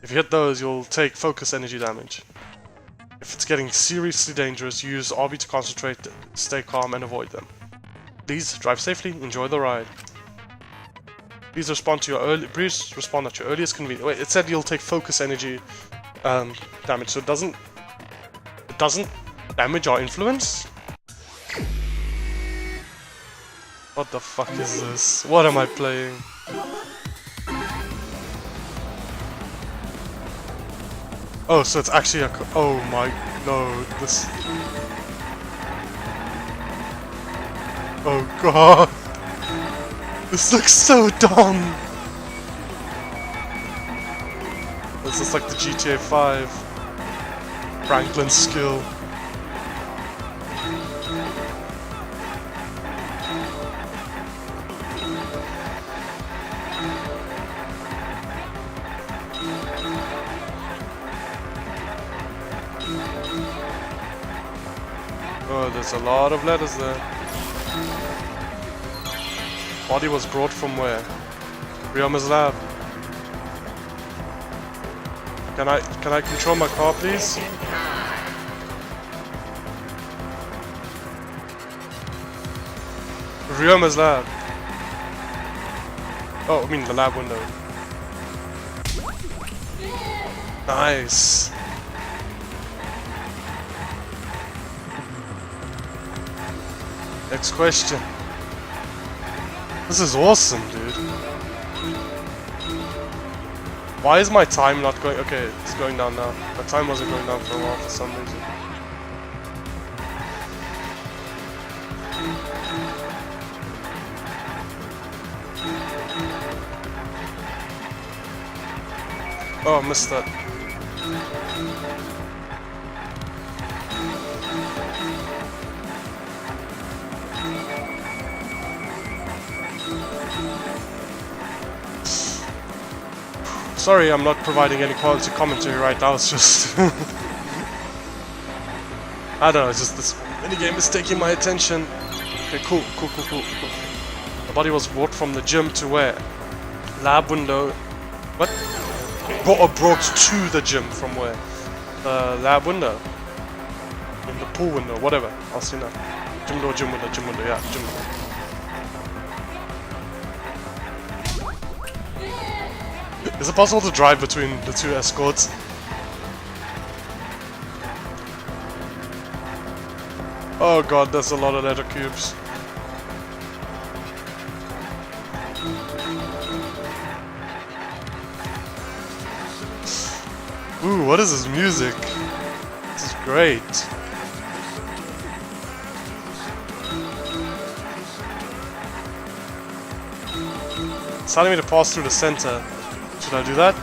If you hit those, you'll take focus energy damage. If it's getting seriously dangerous, use RB to concentrate, stay calm, and avoid them. Please, drive safely, enjoy the ride. Please respond at your earliest convenience. Wait, it said you'll take focus energy damage, so it doesn't damage our influence? What the fuck is this? What am I playing? Oh, so it's actually a oh my no, this. Oh god. This looks so dumb. This is like the GTA 5 Franklin skill. Oh, there's a lot of letters there. Body was brought from where? Ryoma's lab. Can I control my car, please? Ryoma's lab. Oh, I mean the lab window. Nice. Next question. This is awesome, dude. Why is my time not going? Okay, it's going down now. My time wasn't going down for a while for some reason. Oh, I missed that. Sorry, I'm not providing any quality commentary right now, it's just... I don't know, it's just this minigame is taking my attention. Okay, cool. The body was brought from the gym to where? Lab window... What? Brought to the gym from where? Lab window. In the pool window, whatever. I'll see now. Gym window, yeah, gym window. Is it possible to drive between the two escorts? Oh god, there's a lot of letter cubes. Ooh, what is this music? This is great. It's telling me to pass through the center. Should I do that?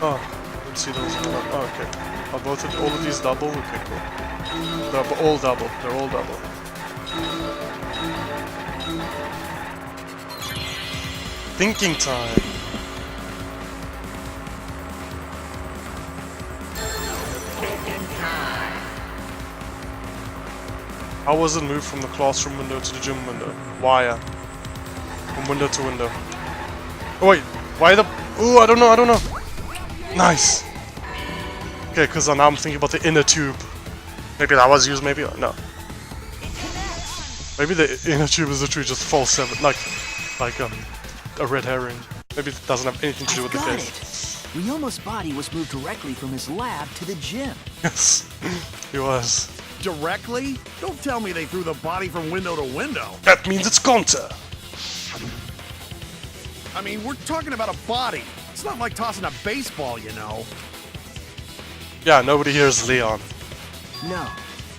Oh. See those? Oh, okay. Are all of these double? Okay, cool. They're all double. They're all double. Thinking time. How was it moved from the classroom window to the gym window? Wire. From window to window. Oh wait, why the? Ooh, I don't know. Nice. Okay, because now I'm thinking about the inner tube. Maybe that was used, maybe no. Maybe the inner tube is literally just false 7, like a red herring. Maybe it doesn't have anything to do with the case. Ryoma's body was moved directly from his lab to the gym. Yes, he was. Directly? Don't tell me they threw the body from window to window. That means it's Gonta. I mean, we're talking about a body. It's not like tossing a baseball, you know. Yeah, nobody here is Leon. No,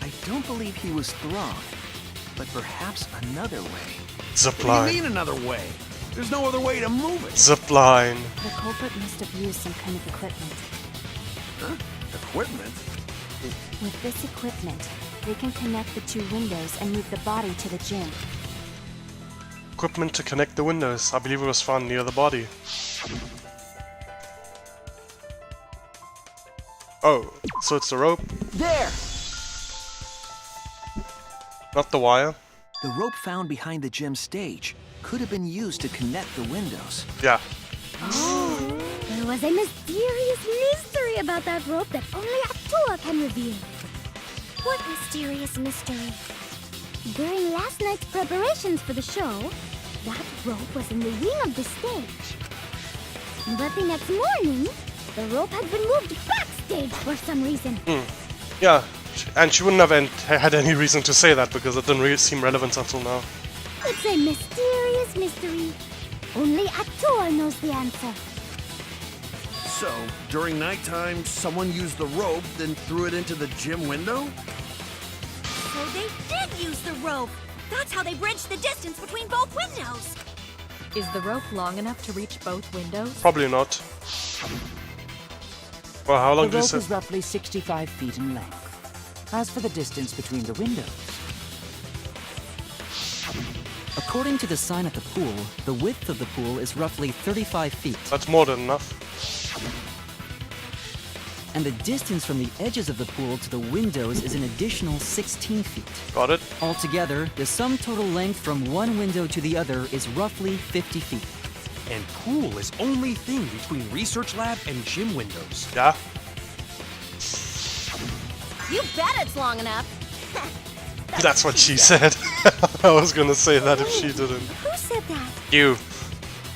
I don't believe he was thrown. But perhaps another way. Zipline. What do you mean another way? There's no other way to move it. Zipline. The culprit must have used some kind of equipment. Huh? Equipment? With this equipment, they can connect the two windows and move the body to the gym. Equipment to connect the windows. I believe it was found near the body. Oh, so it's the rope, There! not the wire? The rope found behind the gym stage could have been used to connect the windows. Yeah. Oh, there was a mysterious mystery about that rope that only Atua can reveal. What mysterious mystery? During last night's preparations for the show, that rope was in the wing of the stage. But the next morning, the rope had been moved backstage for some reason. Yeah, and she wouldn't have had any reason to say that because it didn't really seem relevant until now. It's a mysterious mystery. Only Atua knows the answer. So, during nighttime, someone used the rope, then threw it into the gym window? So they did use the rope. That's how they bridged the distance between both windows. Is the rope long enough to reach both windows? Probably not. Well, how long The do you rope say? is roughly 65 feet in length. As for the distance between the windows, according to the sign at the pool, the width of the pool is roughly 35 feet. That's more than enough. And the distance from the edges of the pool to the windows is an additional 16 feet. Got it? Altogether, the sum total length from one window to the other is roughly 50 feet. And pool is only thing between research lab and gym windows. Yeah. You bet it's long enough. That's what she said. I was gonna say that if she didn't. Who said that? You.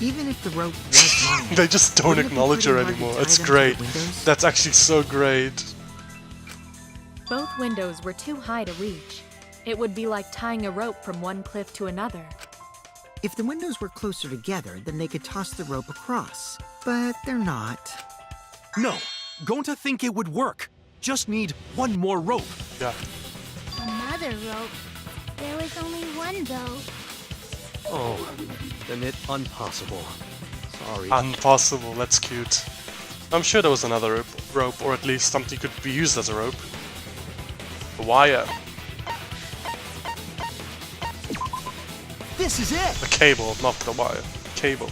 Even if the rope was long, They just don't wouldn't it be acknowledge her pretty hard to anymore. tie It's them to the great. windows? That's actually so great. Both windows were too high to reach. It would be like tying a rope from one cliff to another. if the windows were closer together, then they could toss the rope across. But they're not. No, going to think it would work. Just need one more rope. Yeah. Another rope. There was only one, though. Oh, then it impossible. Sorry. Impossible, that's cute. I'm sure there was another rope, or at least something could be used as a rope. A wire. This is it! The cable, not the wire. Cable.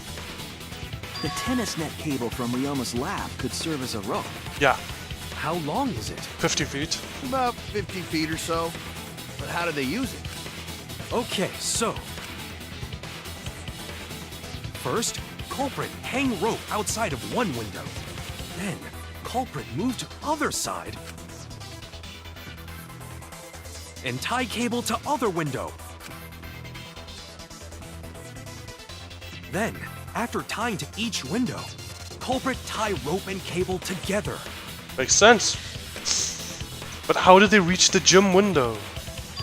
The tennis net cable from Ryoma's lab could serve as a rope. Yeah. How long is it? 50 feet. About 50 feet or so. But how do they use it? Okay, so... First, culprit hang rope outside of one window. Then, culprit move to other side. And tie cable to other window. Then, after tying to each window, culprit tie rope and cable together. Makes sense. But how did they reach the gym window?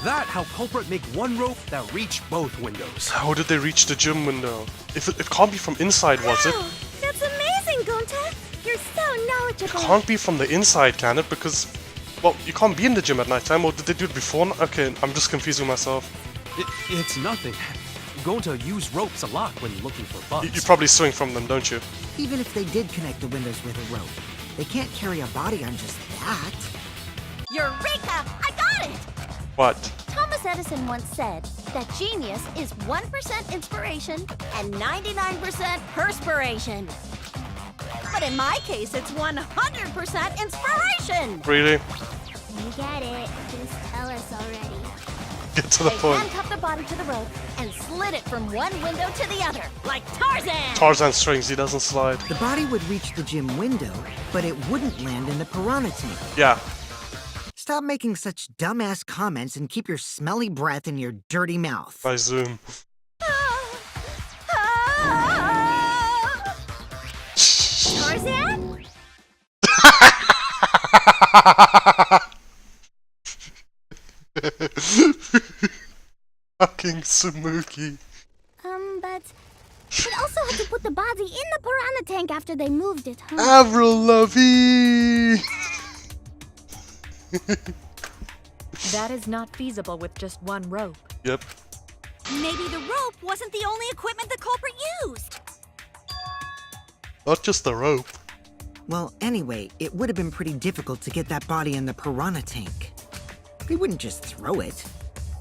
That how culprit make one rope that reach both windows. How did they reach the gym window? If it can't be from inside, was it? Wow, that's amazing, Gonta! You're so knowledgeable! It can't be from the inside, can it? Because, well, you can't be in the gym at night time, or did they do it before? Okay, I'm just confusing myself. It's nothing. Going to use ropes a lot when looking for bugs. You probably swing from them, don't you? Even if they did connect the windows with a rope, they can't carry a body on just that. Eureka! I got it! What? Thomas Edison once said that genius is 1% inspiration and 99% perspiration. But in my case, it's 100% inspiration! Really? We get it. Just tell us already. Get to the They point. handcuffed the body to the rope and slid it from one window to the other, like Tarzan! Tarzan strings, he doesn't slide. The body would reach the gym window, but it wouldn't land in the piranha tank. Yeah. Stop making such dumbass comments and keep your smelly breath in your dirty mouth. I zoom. Tarzan? Fucking Sumuki. But it also had to put the body in the piranha tank after they moved it, huh? Avril Lavigne! That is not feasible with just one rope. Yep. Maybe the rope wasn't the only equipment the culprit used. Not just the rope. Well, anyway, it would have been pretty difficult to get that body in the piranha tank. They wouldn't just throw it.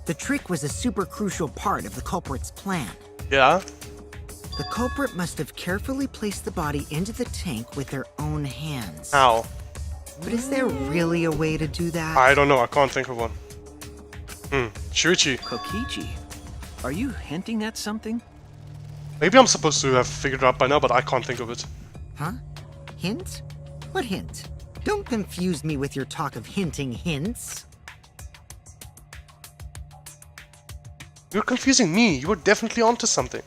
The trick was a super crucial part of the culprit's plan. Yeah? The culprit must have carefully placed the body into the tank with their own hands. How? But is there really a way to do that? I don't know, I can't think of one. Shuichi. Kokichi, are you hinting at something? Maybe I'm supposed to have figured it out by now, but I can't think of it. Huh? Hint? What hint? Don't confuse me with your talk of hinting hints. You're confusing me. You were definitely onto something.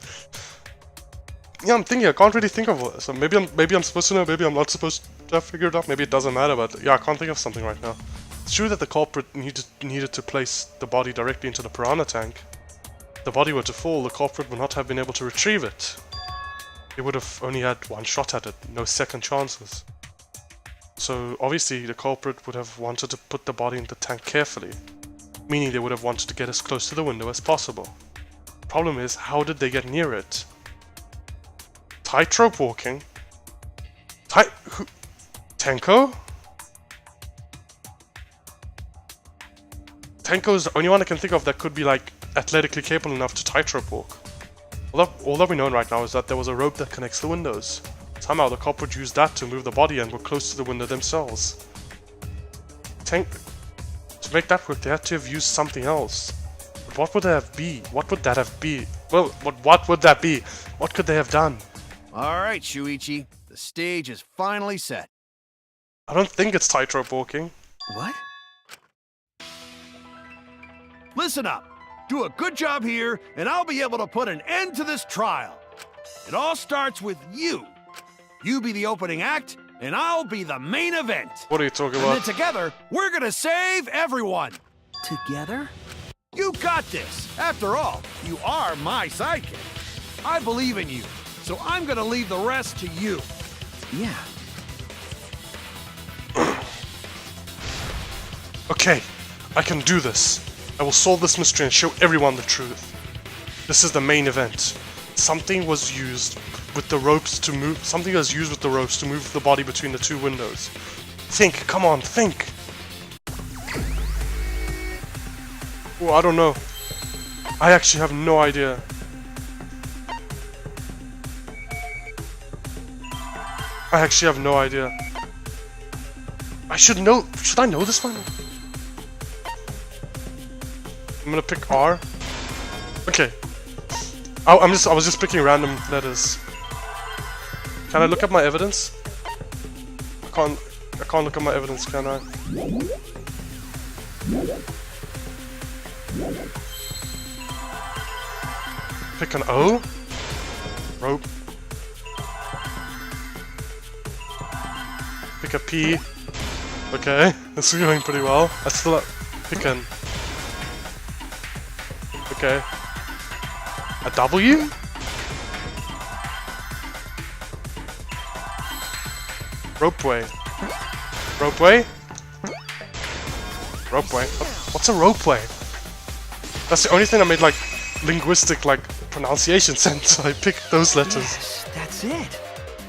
Yeah, I'm thinking. I can't really think of what. So maybe I'm supposed to know. Maybe I'm not supposed to have figured it out. Maybe it doesn't matter. But yeah, I can't think of something right now. It's true that the culprit needed to place the body directly into the piranha tank. If the body were to fall, the culprit would not have been able to retrieve it. They would have only had one shot at it, no second chances. So obviously the culprit would have wanted to put the body in the tank carefully, meaning they would have wanted to get as close to the window as possible. The problem is, how did they get near it? Tightrope walking? Tenko? Tenko's the only one I can think of that could be like athletically capable enough to tightrope walk. All that we know right now is that there was a rope that connects the windows. Somehow the culprit used that to move the body and were close to the window themselves. To make that work, they had to have used something else. But what would that be? What would that have been? Well, what would that be? What could they have done? All right, Shuichi. The stage is finally set. I don't think it's tightrope walking. What? Listen up. Do a good job here, and I'll be able to put an end to this trial. It all starts with you. You be the opening act, and I'll be the main event. What are you talking And about? then together, we're gonna save everyone. Together? You got this. After all, you are my sidekick. I believe in you, so I'm gonna leave the rest to you. Yeah. Okay, I can do this. I will solve this mystery and show everyone the truth. This is the main event. Something was used with the ropes to move the body between the two windows. Think, come on, think. Oh, I don't know. I actually have no idea. I actually have no idea. I should know. Should I know this one? I'm gonna pick R. Okay. I was just picking random letters. Can I look at my evidence? I can't look at my evidence, can I? Pick an O? Rope. Pick a P. Okay, this is going pretty well. I still pick an. Okay. A W? Ropeway. Ropeway? Ropeway? What's a ropeway? That's the only thing that made like linguistic like pronunciation sense. I picked those letters. Yes, that's it.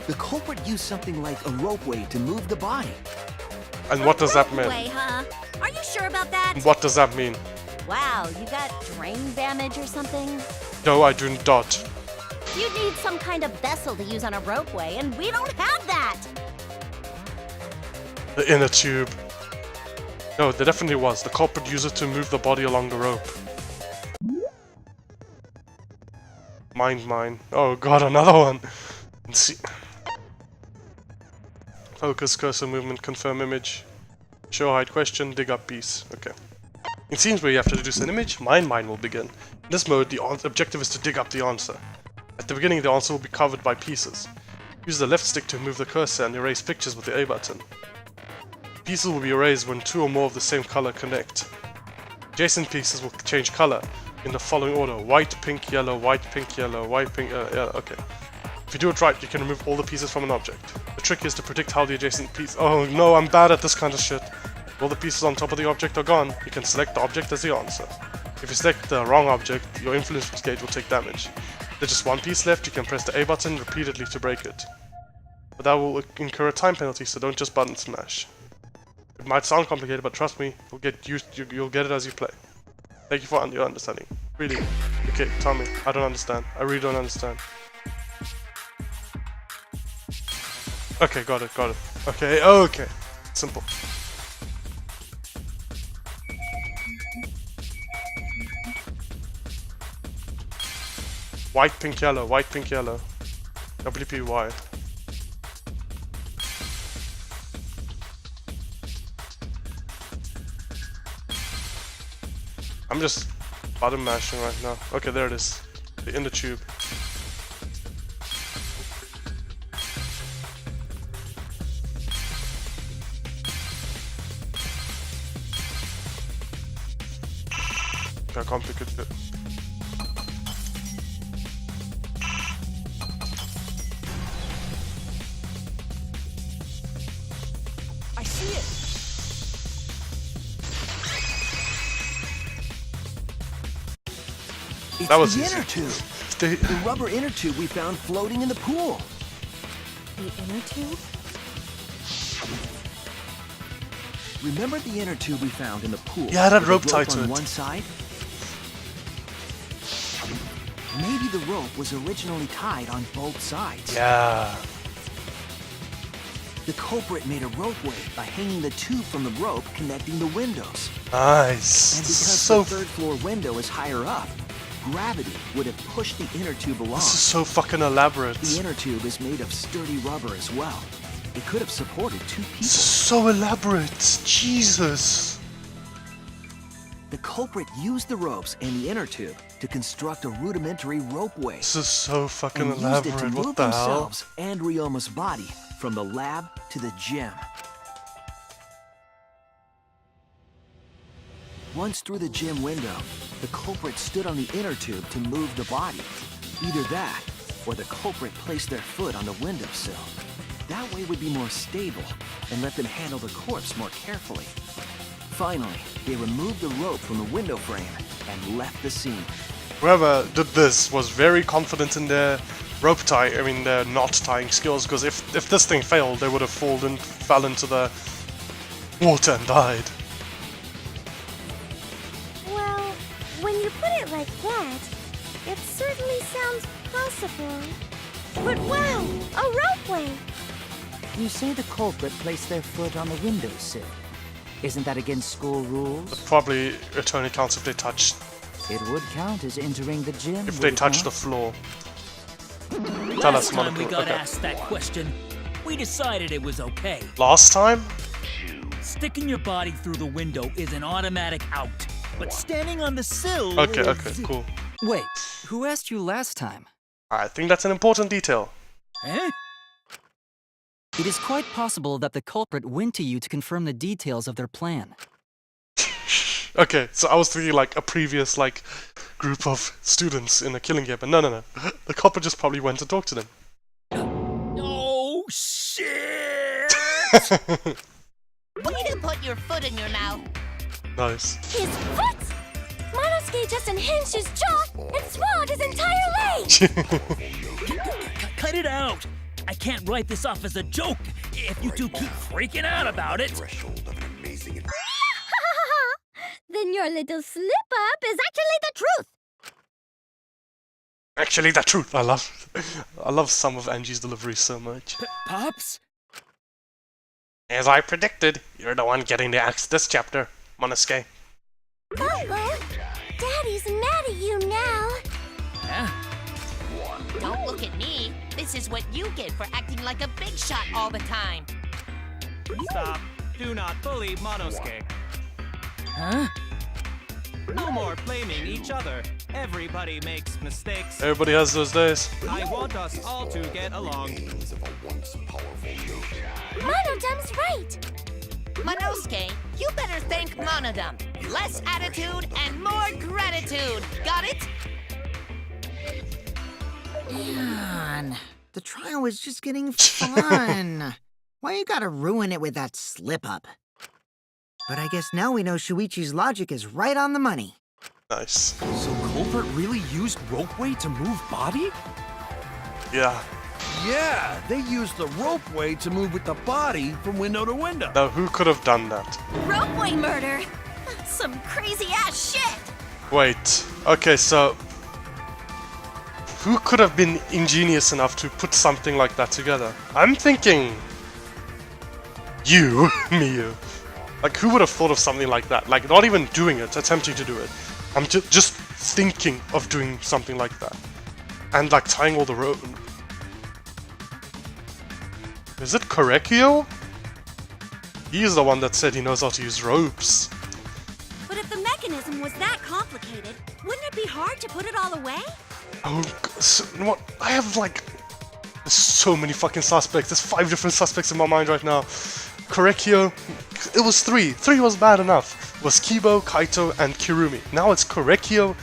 The culprit used something like a ropeway to move the body. And what does that mean? Way, huh? Are you sure about that? What does that mean? Wow, you got drain damage or something? No, I do not. You'd need some kind of vessel to use on a ropeway, and we don't have that! The inner tube. No, there definitely was. The culprit used it to move the body along the rope. Mind mine. Oh god, another one. Let's see. Focus, cursor movement, confirm image. Show hide question, dig up piece. Okay. In scenes where you have to deduce an image, mine will begin. In this mode, the objective is to dig up the answer. At the beginning, the answer will be covered by pieces. Use the left stick to move the cursor and erase pictures with the A button. Pieces will be erased when two or more of the same color connect. Adjacent pieces will change color in the following order: white, pink, yellow, white, pink, yellow, white, pink, yeah, okay. If you do it right, you can remove all the pieces from an object. The trick is to predict how the adjacent piece— oh no, I'm bad at this kind of shit. If all the pieces on top of the object are gone, you can select the object as the answer. If you select the wrong object, your influence gauge will take damage. If there's just one piece left, you can press the A button repeatedly to break it. But that will incur a time penalty, so don't just button smash. It might sound complicated, but trust me, you'll get it as you play. Thank you for your understanding. Really. Okay, tell me. I don't understand. I really don't understand. Okay, got it. Okay, okay. Simple. White, pink, yellow, white, pink, yellow. WPY. I'm just button mashing right now. Okay, there it is. The inner tube. Okay, I can't pick it. I see it. It's That was the easy. inner tube. The rubber inner tube we found floating in the pool. The inner tube? Remember the inner tube we found in the pool? Yeah, that with rope the tied to on it. one side? Maybe the rope was originally tied on both sides. Yeah. The culprit made a ropeway by hanging the tube from the rope connecting the windows. Nice. And This is because so. the third floor window is higher up, gravity would have pushed the inner tube along. This is so fucking elaborate. The inner tube is made of sturdy rubber as well. It could have supported two people. This is so elaborate. Jesus. The culprit used the ropes and the inner tube to construct a rudimentary ropeway. This is so fucking And used it to elaborate. move What the hell? themselves and Ryoma's body from the lab to the gym. Once through the gym window, the culprit stood on the inner tube to move the body. Either that, or the culprit placed their foot on the windowsill. That way would be more stable and let them handle the corpse more carefully. Finally, they removed the rope from the window frame and left the scene. Whoever did this was very confident in their rope tie, their knot tying skills, because if this thing failed, they would have fell into the water and died. Well, when you put it like that, it certainly sounds possible. But wow, a ropeway! You say the culprit placed their foot on the windowsill. Isn't that against school rules? Probably it only counts if they touch. It would count as entering the gym. If they touch the floor. Tell us, Last time we Monaco. got Okay. asked that question, we decided it was okay. Last time? Sticking your body through the window is an automatic out, but standing on the sill Okay, is... okay, cool. Wait, who asked you last time? I think that's an important detail. Eh? It is quite possible that the culprit went to you to confirm the details of their plan. Okay, so I was thinking like a previous group of students in a killing game, but no. The culprit just probably went to talk to them. Oh, shit! Way to put your foot in your mouth. Nice. His foot! Monosuke just unhinged his jaw and swallowed his entire leg! Cut it out! I can't write this off as a joke if you two keep freaking out about it. Then your little slip-up is actually the truth! Actually, the truth. I love some of Angie's delivery so much. Pops? As I predicted, you're the one getting the axe this chapter, Monosuke. Uh-oh! Daddy's mad at you now! Huh? Don't look at me. This is what you get for acting like a big shot all the time. Stop. Do not bully Monosuke. Huh? No more blaming each other. Everybody makes mistakes. Everybody has those days. I want us all to get along. Monodum's right! Monosuke, you better thank Monodum. Less attitude and more gratitude. Got it? Man, the trial was just getting fun. Why you gotta ruin it with that slip-up? But I guess now we know Shuichi's logic is right on the money. Nice. So culprit really used ropeway to move body? Yeah. Yeah, they used the ropeway to move with the body from window to window. Now, who could have done that? Ropeway murder! Some crazy-ass shit! Wait. Okay, so... who could have been ingenious enough to put something like that together? I'm thinking... You, Miyu. Like, who would have thought of something like that? Like, not even doing it, attempting to do it. I'm just thinking of doing something like that. And, like, tying all the rope. Is it Korekio? He's the one that said he knows how to use ropes. But if the mechanism was that complicated, wouldn't it be hard to put it all away? Oh, so, what? I have, like... There's so many fucking suspects. There's 5 different suspects in my mind right now. Korekio... It was 3. 3 was bad enough. It was Kibo, Kaito, and Kirumi. Now it's Korekio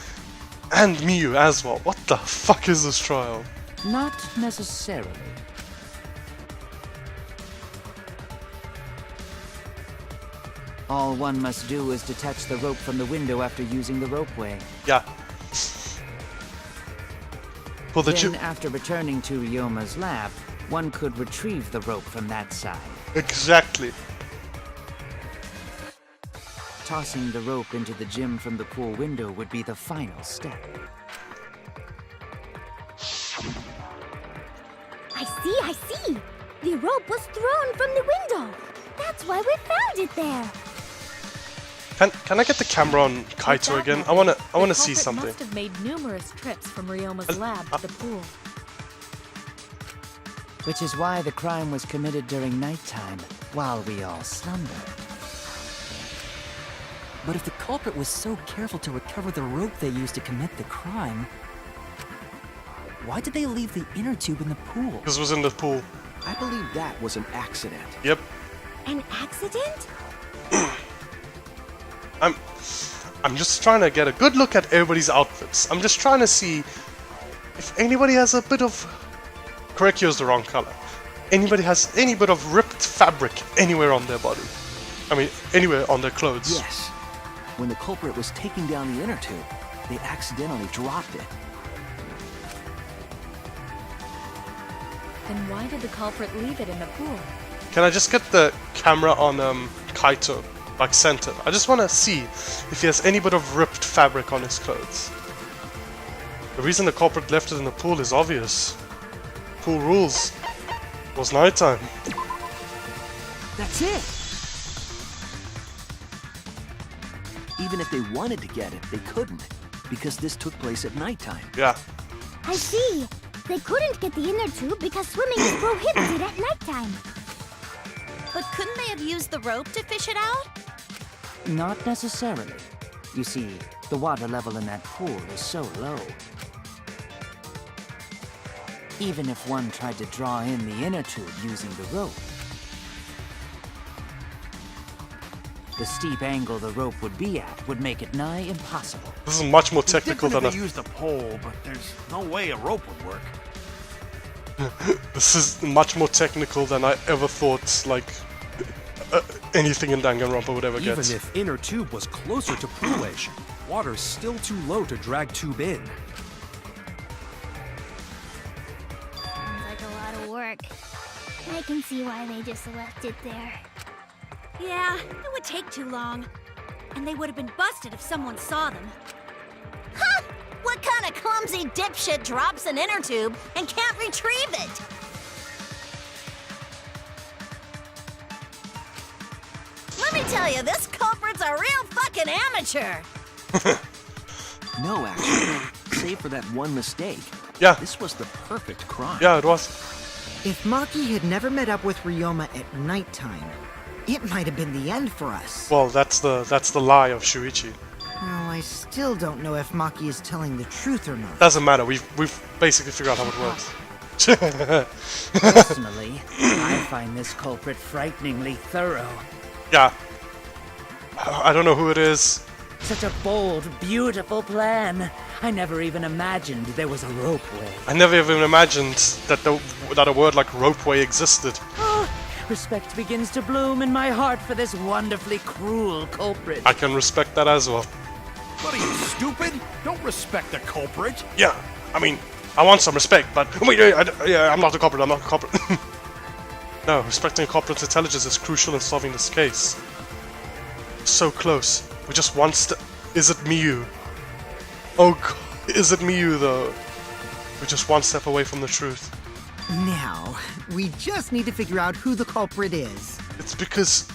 and Miyu as well. What the fuck is this trial? Not necessarily. All one must do is detach the rope from the window after using the ropeway. Yeah. Well, then, after returning to Ryoma's lab, one could retrieve the rope from that side. Exactly. Tossing the rope into the gym from the pool window would be the final step. I see! The rope was thrown from the window! That's why we found it there! Can I get the camera on Kaito again? I wanna see something. Must have made numerous trips from Ryoma's lab to the pool. Which is why the crime was committed during nighttime, while we all slumbered. But if the culprit was so careful to recover the rope they used to commit the crime, why did they leave the inner tube in the pool? Because it was in the pool. I believe that was an accident. Yep. An accident? I'm just trying to get a good look at everybody's outfits. I'm just trying to see if anybody has a bit of... Korekio's the wrong color. Anybody has any bit of ripped fabric anywhere on their body. I mean, anywhere on their clothes. Yes. When the culprit was taking down the inner tube, they accidentally dropped it. Then why did the culprit leave it in the pool? Can I just get the camera on Kaito, like centered? I just want to see if he has any bit of ripped fabric on his clothes. The reason the culprit left it in the pool is obvious. Pool rules. It was nighttime. That's it! Even if they wanted to get it, they couldn't, because this took place at nighttime. Yeah. I see! They couldn't get the inner tube because swimming is prohibited at nighttime. But couldn't they have used the rope to fish it out? Not necessarily. You see, the water level in that pool is so low. Even if one tried to draw in the inner tube using the rope, the steep angle the rope would be at would make it nigh impossible. This is much more technical than They used a pole, but there's no way a rope would work. This is much more technical than I ever thought, like, anything in Danganronpa would ever get. Even if inner tube was closer to pool edge, water's still too low to drag tube in. Sounds like a lot of work. I can see why they just left it there. Yeah, it would take too long. And they would have been busted if someone saw them. Ha! What kind of clumsy dipshit drops an inner tube and can't retrieve it? Let me tell you, this culprit's a real fucking amateur. No, actually. Save for that one mistake. Yeah. This was the perfect crime. Yeah, it was. If Maki had never met up with Ryoma at nighttime, it might have been the end for us. Well, that's the lie of Shuichi. Well, I still don't know if Maki is telling the truth or not. Doesn't matter. We've basically figured out how it works. Personally, I find this culprit frighteningly thorough. Yeah. I don't know who it is. Such a bold, beautiful plan. I never even imagined there was a ropeway. I never even imagined that that a word like ropeway existed. Oh, respect begins to bloom in my heart for this wonderfully cruel culprit. I can respect that as well. What are you, stupid? Don't respect the culprit. Yeah, I mean, I want some respect, but wait, I'm not the culprit. I'm not the culprit. No, respecting a culprit's intelligence is crucial in solving this case. So close. We just one step. Is it Miyu? Oh God, is it Miyu though? We're just one step away from the truth. Now, we just need to figure out who the culprit is. It's because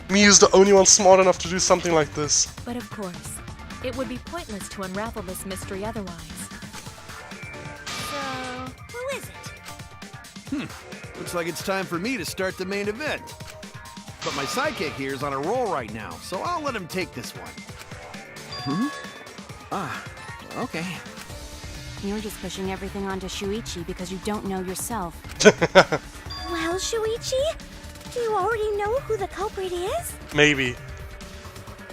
Miyu's the only one smart enough to do something like this. But of course, it would be pointless to unravel this mystery otherwise. So, who is it? Looks like it's time for me to start the main event. But my sidekick here is on a roll right now, so I'll let him take this one. Okay. You're just pushing everything onto Shuichi because you don't know yourself. Well, Shuichi, do you already know who the culprit is? Maybe.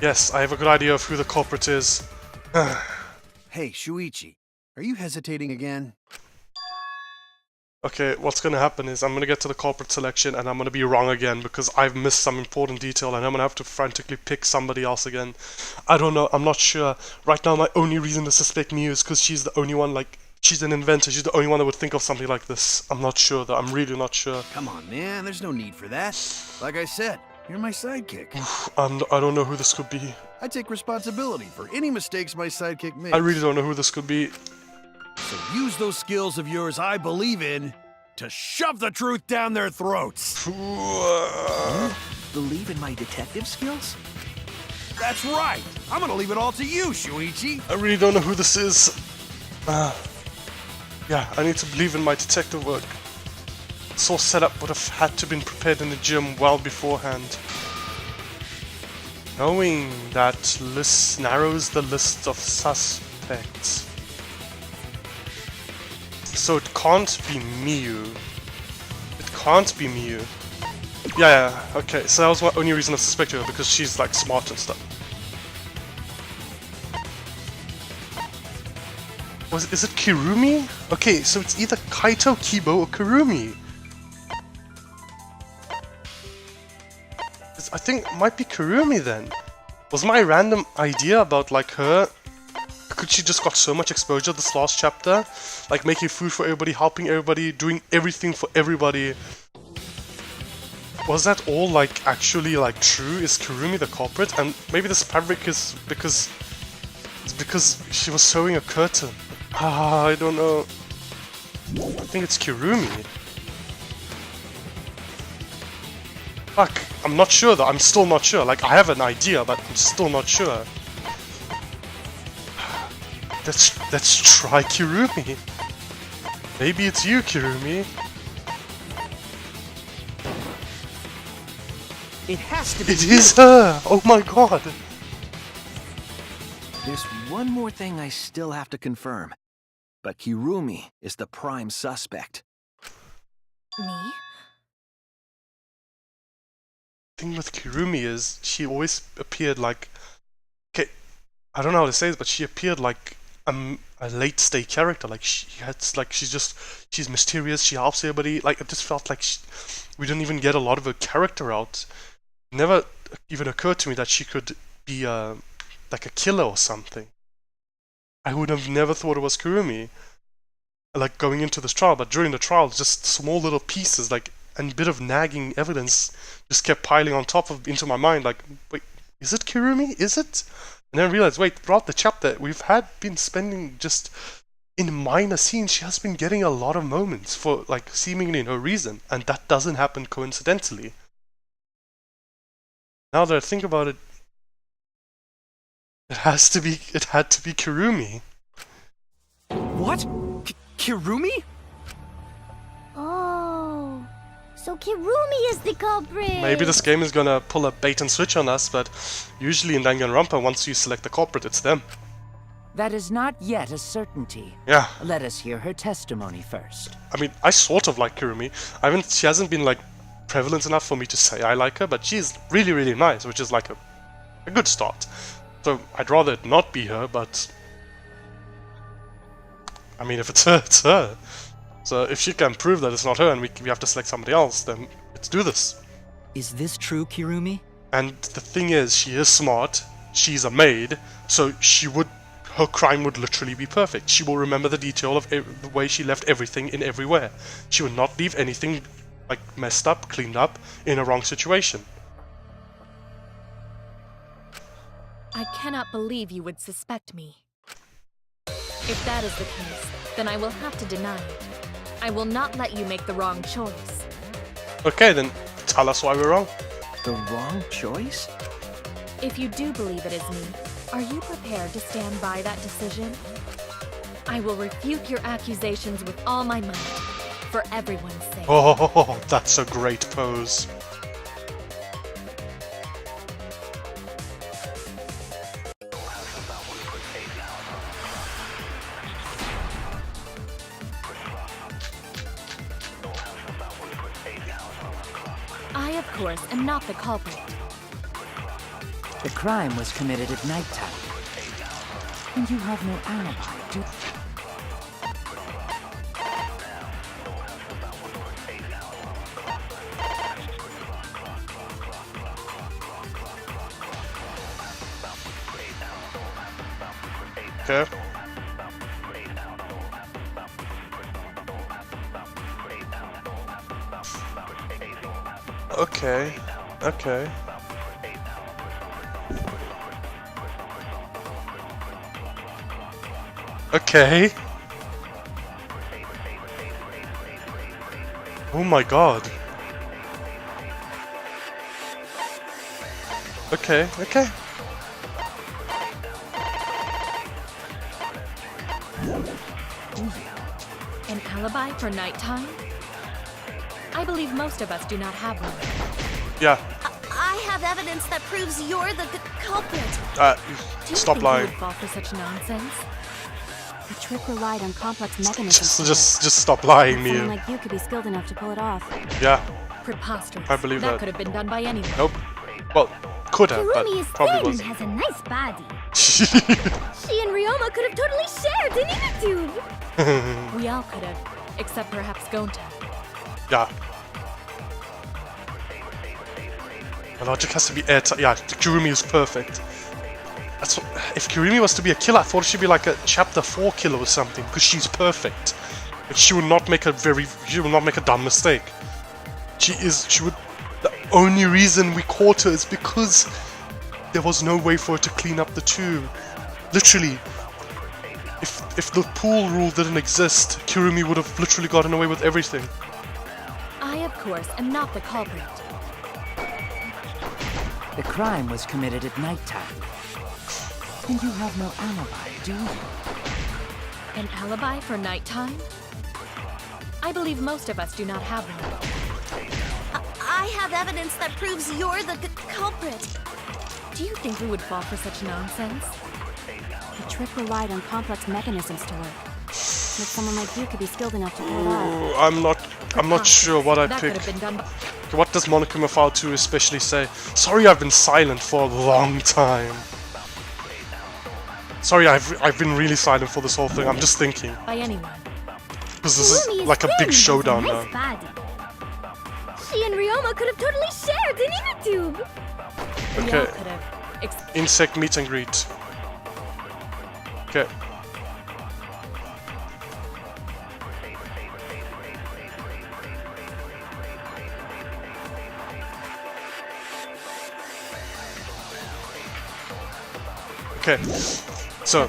Yes, I have a good idea of who the culprit is. Hey, Shuichi, are you hesitating again? Okay, what's gonna happen is I'm gonna get to the culprit selection and I'm gonna be wrong again because I've missed some important detail and I'm gonna have to frantically pick somebody else again. I don't know, I'm not sure. Right now my only reason to suspect Miyu is because she's the only one, like, she's an inventor, she's the only one that would think of something like this. I'm not sure though, I'm really not sure. Come on, man, there's no need for that. Like I said, you're my sidekick. I don't know who this could be. I take responsibility for any mistakes my sidekick makes. I really don't know who this could be. So use those skills of yours I believe in to shove the truth down their throats. Believe in my detective skills? That's right. I'm gonna leave it all to you, Shuichi. I really don't know who this is. Yeah, I need to believe in my detective work. This whole setup would have had to been prepared in the gym well beforehand. Knowing that list narrows the list of suspects. So it can't be Miyu. It can't be Miyu. Yeah, okay, so that was my only reason to suspect her, because she's like smart and stuff. Is it Kirumi? Okay, so it's either Kaito, Kibo, or Kirumi. I think it might be Kirumi then. Was my random idea about like her, could she just got so much exposure this last chapter? Like making food for everybody, helping everybody, doing everything for everybody. Was that all like actually like true? Is Kirumi the culprit? And maybe this fabric is because she was sewing a curtain. I don't know. I think it's Kirumi. Fuck, I'm not sure though, I'm still not sure. Like, I have an idea, but I'm still not sure. Let's try Kirumi. Maybe it's you, Kirumi. It has to be. It is her! Oh my god! There's one more thing I still have to confirm. But Kirumi is the prime suspect. Me? The thing with Kirumi is she always appeared like, okay, I don't know how to say this, but she appeared like a late stage character. Like she's mysterious, she helps everybody. Like it just felt like we didn't even get a lot of her character out. Never even occurred to me that she could be like a killer or something. I would have never thought it was Kirumi, like going into this trial, but during the trial, just small little pieces, like, and a bit of nagging evidence just kept piling on top of into my mind, like, wait, is it Kirumi? Is it? And then I realized, wait, throughout the chapter, we've been spending just in minor scenes, she has been getting a lot of moments for, like, seemingly no reason, and that doesn't happen coincidentally. Now that I think about it, it had to be Kirumi. What? Kirumi? Oh, so Kirumi is the culprit. Maybe this game is gonna pull a bait and switch on us, but usually in Danganronpa, once you select the culprit, it's them. That is not yet a certainty. Yeah. Let us hear her testimony first. I mean, I sort of like Kirumi. She hasn't been like prevalent enough for me to say I like her, but she's really, really nice, which is like a good start. So I'd rather it not be her, but I mean, if it's her, it's her. So if she can prove that it's not her and we have to select somebody else, then let's do this. Is this true, Kirumi? And the thing is, she is smart, she's a maid, so her crime would literally be perfect. She will remember the detail of the way she left everything in everywhere. She would not leave anything like messed up, cleaned up, in a wrong situation. I cannot believe you would suspect me. If that is the case, then I will have to deny it. I will not let you make the wrong choice. Okay, then tell us why we're wrong. The wrong choice? If you do believe it is me, are you prepared to stand by that decision? I will refute your accusations with all my might, for everyone's sake. Oh, that's a great pose. I, of course, am not the culprit. The crime was committed at nighttime. And you have no alibi, do Okay. Okay. Okay. Okay. Oh my god. Okay, okay. An alibi for nighttime? I believe most of us do not have one. Yeah. I have evidence that proves you're the culprit. Do you Stop think lying. you would fall for such nonsense? The trick relied on complex mechanisms. Just stop lying, Someone Mia. like you could be skilled enough to pull it off. Yeah. Preposterous. I believe that. That could have been done by anyone. Nope. Well, could have, but Kirumi is probably thin, wasn't. has a nice body. She and Ryoma could have totally shared an inner tube. We all could have, except perhaps Gonta. Yeah. The logic has to be airtight. Yeah, Kirumi is perfect. That's what, if Kirumi was to be a killer, I thought she'd be like a chapter 4 killer or something, because she's perfect. Like, she would not make a dumb mistake. The only reason we caught her is because there was no way for her to clean up the tube. Literally. If the pool rule didn't exist, Kirumi would have literally gotten away with everything. I, of course, am not the culprit. The crime was committed at nighttime. And you have no alibi, do you? An alibi for nighttime? I believe most of us do not have one. I have evidence that proves you're the culprit. Do you think we would fall for such nonsense? The trick relied on complex mechanisms to work. But someone like you could be skilled enough to pull it off. I'm not sure what I That pick. could have been done. Okay, what does Monica Mafao 2 especially say? Sorry, I've been silent for a long time. Sorry, I've been really silent for this whole thing. I'm just thinking. By anyone. Because this is like a big showdown now. Body. She and Ryoma could have totally shared an inner tube. We all Okay. could have. Insect meet and greet. Okay. Okay, so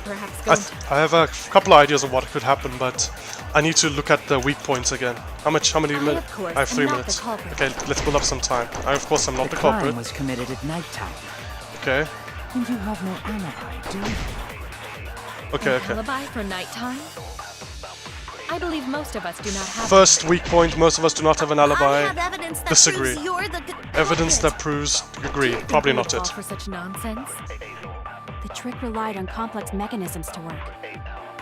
I have a couple of ideas of what could happen, but I need to look at the weak points again. How many minutes? I have 3 minutes. Okay, let's build up some time. Of course, I'm not the crime culprit. was committed at nighttime. Okay. And you have no alibi, do you? Okay, An okay. alibi for nighttime? I believe most of us do not have. First weak point, most of us do not have an I alibi. have evidence that Disagree. proves you're the Evidence that proves agree. Probably not it. For such nonsense? The trick relied on complex mechanisms to work.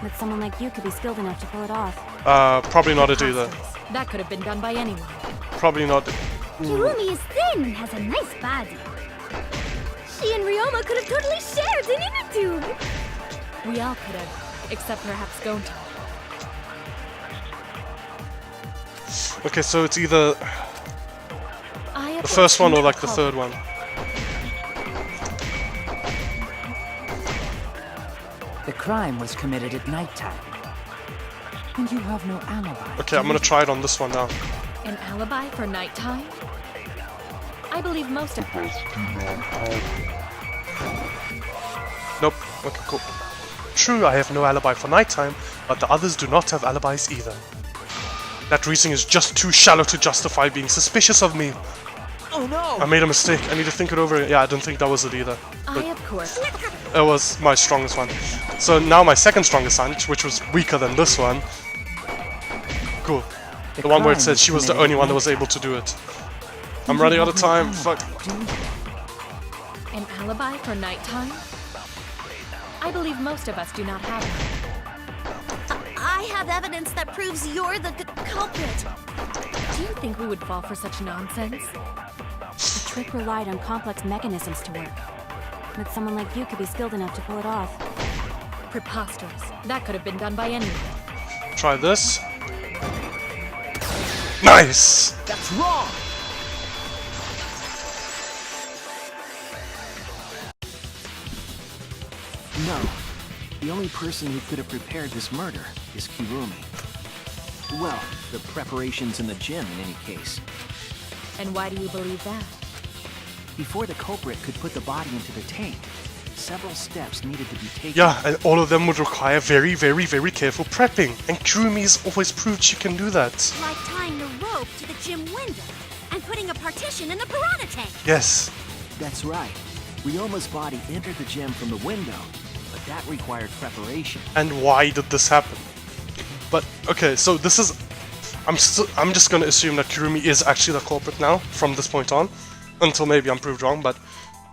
But someone like you could be skilled enough to pull it off. Probably not it either. That could have been done by anyone. Probably not. Kirumi is thin and has a nice body. She and Ryoma could have totally shared an inner tube. We all could have, except perhaps Gonta. Okay, so it's either I the first one or like the third one. The crime was committed at nighttime. And you have no alibi. Okay, I'm gonna try it on this one now. An alibi for nighttime? I believe most of us. Nope. Okay, cool. True, I have no alibi for nighttime, but the others do not have alibis either. That reasoning is just too shallow to justify being suspicious of me. Oh no! I made a mistake. I need to think it over. Yeah, I don't think that was it either. I, of course. It was my strongest one. So now my second strongest one, which was weaker than this one. Cool. The one where it said she was the only one that was able to do it. I'm running out of time. Fuck. An alibi for nighttime? I believe most of us do not have one. I have evidence that proves you're the culprit. Do you think we would fall for such nonsense? The trick relied on complex mechanisms to work. But someone like you could be skilled enough to pull it off. Preposterous. That could have been done by anyone. Try this. Nice! That's wrong! No. The only person who could have prepared this murder is Kirumi. Well, the preparations in the gym in any case. And why do you believe that? Before the culprit could put the body into the tank, several steps needed to be taken. Yeah, and all of them would require very, very, very careful prepping. And Kirumi's always proved she can do that. Like tying the rope to the gym window and putting a partition in the piranha tank. Yes. That's right. Ryoma's body entered the gym from the window, but that required preparation. And why did this happen? But okay, so this is I'm just gonna assume that Kirumi is actually the culprit now from this point on, until maybe I'm proved wrong, but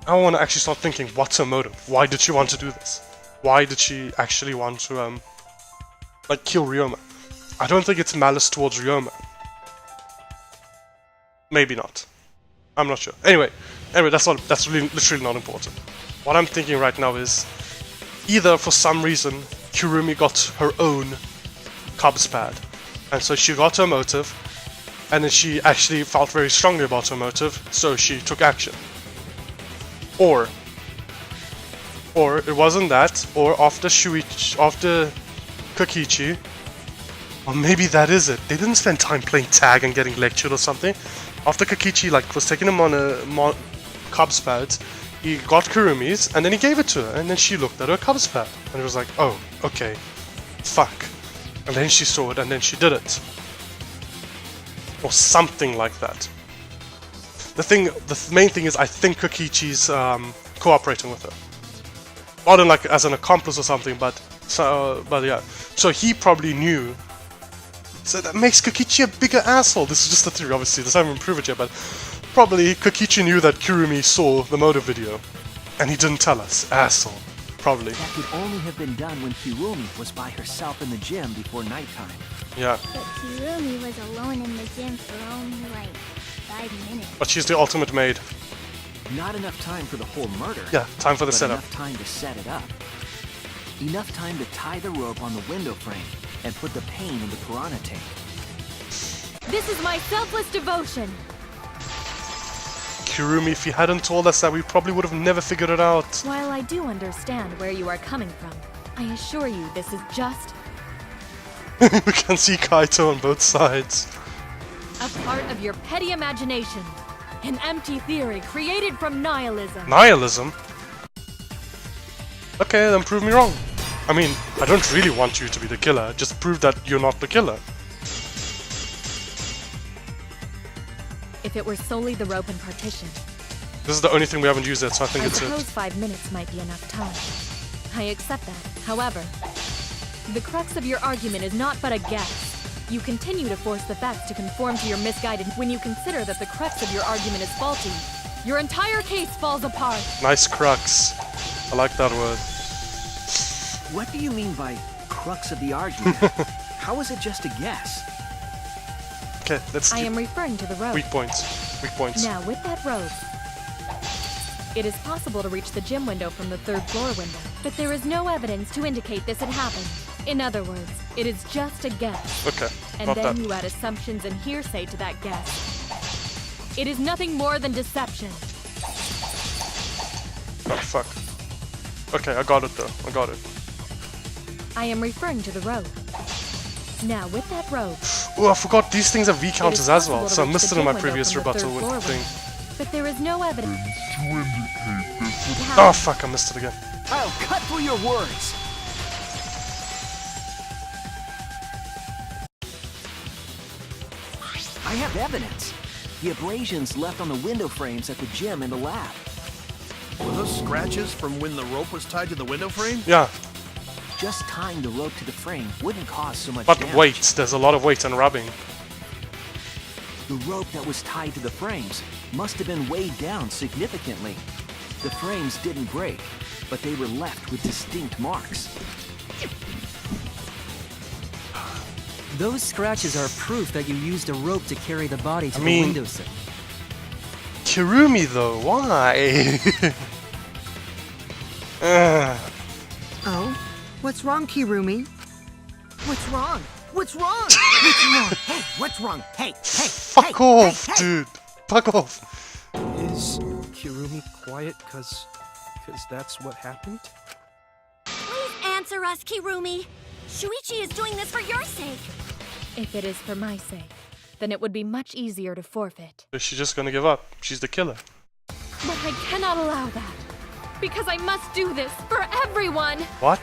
I wanna actually start thinking, what's her motive? Why did she want to do this? Why did she actually want to like kill Ryoma? I don't think it's malice towards Ryoma. Maybe not. I'm not sure. Anyway, that's really literally not important. What I'm thinking right now is either for some reason Kirumi got her own Cubs pad, and so she got her motive, and then she actually felt very strongly about her motive, so she took action. Or it wasn't that, or after Kokichi, or maybe that is it. They didn't spend time playing tag and getting lectured or something. After Kokichi was taking him on a Cubs pad, he got Kurumi's, and then he gave it to her, and then she looked at her Cubs pad, and it was like, oh, okay, fuck. And then she saw it, and then she did it. Or something like that. The main thing is, I think Kokichi's cooperating with her. Not in, like as an accomplice or something, but yeah. So he probably knew. So that makes Kokichi a bigger asshole. This is just a theory, obviously. This hasn't been proven yet, but probably Kokichi knew that Kirumi saw the motive video, and he didn't tell us. Asshole. Probably. That could only have been done when Kirumi was by herself in the gym before nighttime. Yeah. But Kirumi was alone in the gym for only like 5 minutes. But she's the ultimate maid. Not enough time for the whole murder. Yeah, time for the but setup. Enough time to set it up. Enough time to tie the rope on the window frame and put the pain in the piranha tank. This is my selfless devotion. Kirumi, if you hadn't told us that, we probably would have never figured it out. While I do understand where you are coming from, I assure you this is just We can see Kaito on both sides. a part of your petty imagination. An empty theory created from nihilism. Nihilism? Okay, then prove me wrong. I mean, I don't really want you to be the killer, just prove that you're not the killer. If it were solely the rope and partition, This is the only thing we haven't used yet, so I think I it's suppose it. 5 minutes might be enough time. I accept that. However, the crux of your argument is not but a guess. You continue to force the facts to conform to your misguided. When you consider that the crux of your argument is faulty, your entire case falls apart. Nice crux. I like that word. What do you mean by crux of the argument? How is it just a guess? Okay, let's I do am referring to the rope. weak points. Weak points. Now, with that rope, it is possible to reach the gym window from the 3rd floor window, but there is no evidence to indicate this had happened. In other words, it is just a guess. Okay, And not then that. you add assumptions and hearsay to that guess. It is nothing more than deception. Oh, fuck. Okay, I got it though. I got it. I am referring to the rope. Now, with that rope, Oh, I forgot these things are V counters as well, possible to so I reach missed the it in my gym window previous from the rebuttal 3rd floor thing. but there is no evidence. Oh, fuck, I missed it again. I'll cut through your words! I have evidence. The abrasions left on the window frames at the gym and the lab. Were those scratches from when the rope was tied to the window frame? Yeah. Just tying the rope to the frame wouldn't cause so much But damage. wait, there's a lot of weight and rubbing. The rope that was tied to the frames must have been weighed down significantly. The frames didn't break, but they were left with distinct marks. Those scratches are proof that you used a rope to carry the body to I the mean- windowsill. Kirumi though, why? Oh? What's wrong, Kirumi? What's wrong? What's wrong? What's wrong? Hey, what's wrong? Hey, hey, Fuck off, dude. Fuck off. Is Kirumi quiet cause that's what happened? Please answer us, Kirumi. Shuichi is doing this for your sake. If it is for my sake, then it would be much easier to forfeit. Is she just gonna give up? She's the killer. But I cannot allow that. Because I must do this for everyone. What?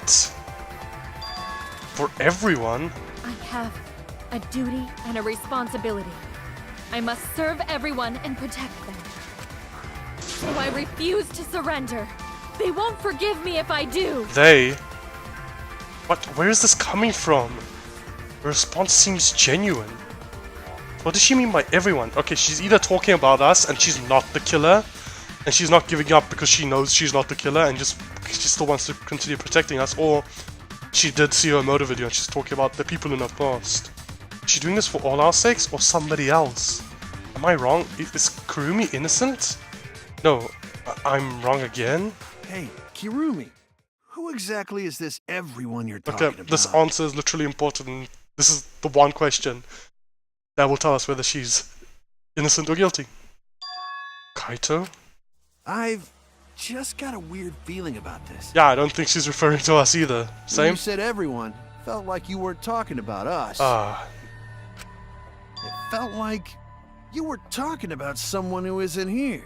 For everyone? I have a duty and a responsibility. I must serve everyone and protect them. So I refuse to surrender. They won't forgive me if I do. They? What? Where is this coming from? The response seems genuine. What does she mean by everyone? Okay, she's either talking about us and she's not the killer, and she's not giving up because she knows she's not the killer and she still wants to continue protecting us, or she did see her motive video and she's talking about the people in her past. Is she doing this for all our sakes or somebody else? Am I wrong? Is Kirumi innocent? No, I'm wrong again? Hey, Kirumi, who exactly is this everyone you're talking Okay, about? this answer is literally important. This is the one question that will tell us whether she's innocent or guilty. Kaito? I've just got a weird feeling about this. Yeah, I don't think she's referring to us either. When Same? you said everyone, felt like you weren't talking about us. It felt like you were talking about someone who isn't here.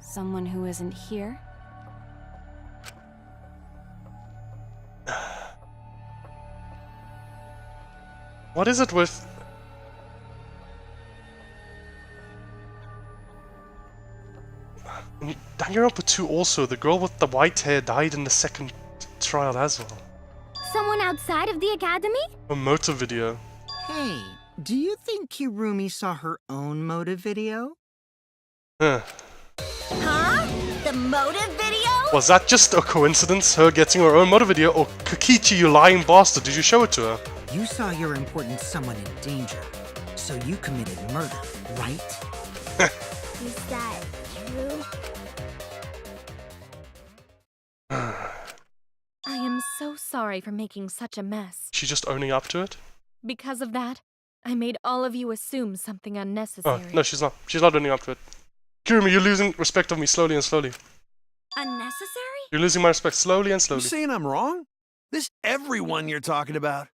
Someone who isn't here? What is it with... In Danganronpa 2 also, the girl with the white hair died in the second trial as well. Someone outside of the academy? A motive video. Hey, do you think Kirumi saw her own motive video? Huh. Huh? The motive video? Was that just a coincidence, her getting her own motive video, or Kokichi, you lying bastard, did you show it to her? You saw your important someone in danger, so you committed murder, right? Is that true? I am so sorry for making such a mess. She just owning up to it? Because of that, I made all of you assume something unnecessary. Oh, no, she's not. She's not owning up to it. Kirumi, you're losing respect of me slowly and slowly. Unnecessary? You're losing my respect slowly and You slowly. saying I'm wrong? This everyone you're talking about?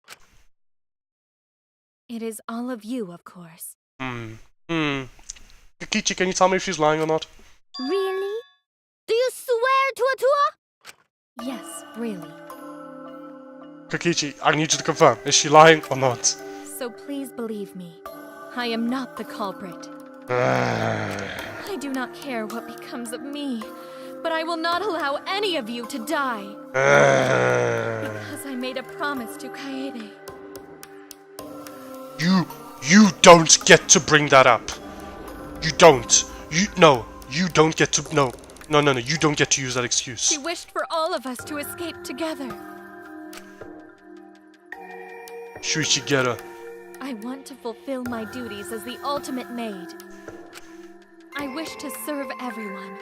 It is all of you, of course. Kokichi, can you tell me if she's lying or not? Really? Do you swear to a tour? Yes, really. Kokichi, I need you to confirm. Is she lying or not? So please believe me. I am not the culprit. I do not care what becomes of me, but I will not allow any of you to die. Because I made a promise to Kaede. You don't get to bring that up. You don't. You don't get to, no, you don't get to use that excuse. She wished for all of us to escape together. Shuichi, get her. I want to fulfill my duties as the ultimate maid. I wish to serve everyone.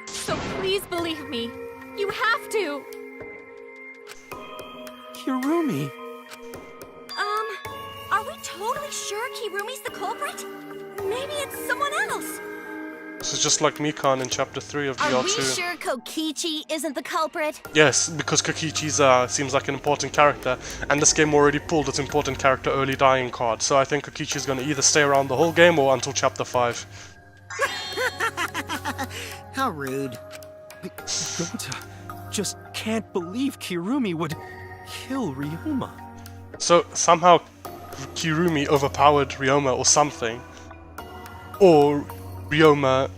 So please believe me. You have to. Kirumi. Are we totally sure Kirumi's the culprit? Maybe it's someone else. This is just like Mikan in chapter 3 of Are we GR2. sure Kokichi isn't the culprit? Yes, because Kokichi's seems like an important character, and this game already pulled its important character early dying card, so I think Kokichi's gonna either stay around the whole game or until chapter 5. How rude. Gota just can't believe Kirumi would kill Ryoma. So somehow Kirumi overpowered Ryoma or something. Or Ryoma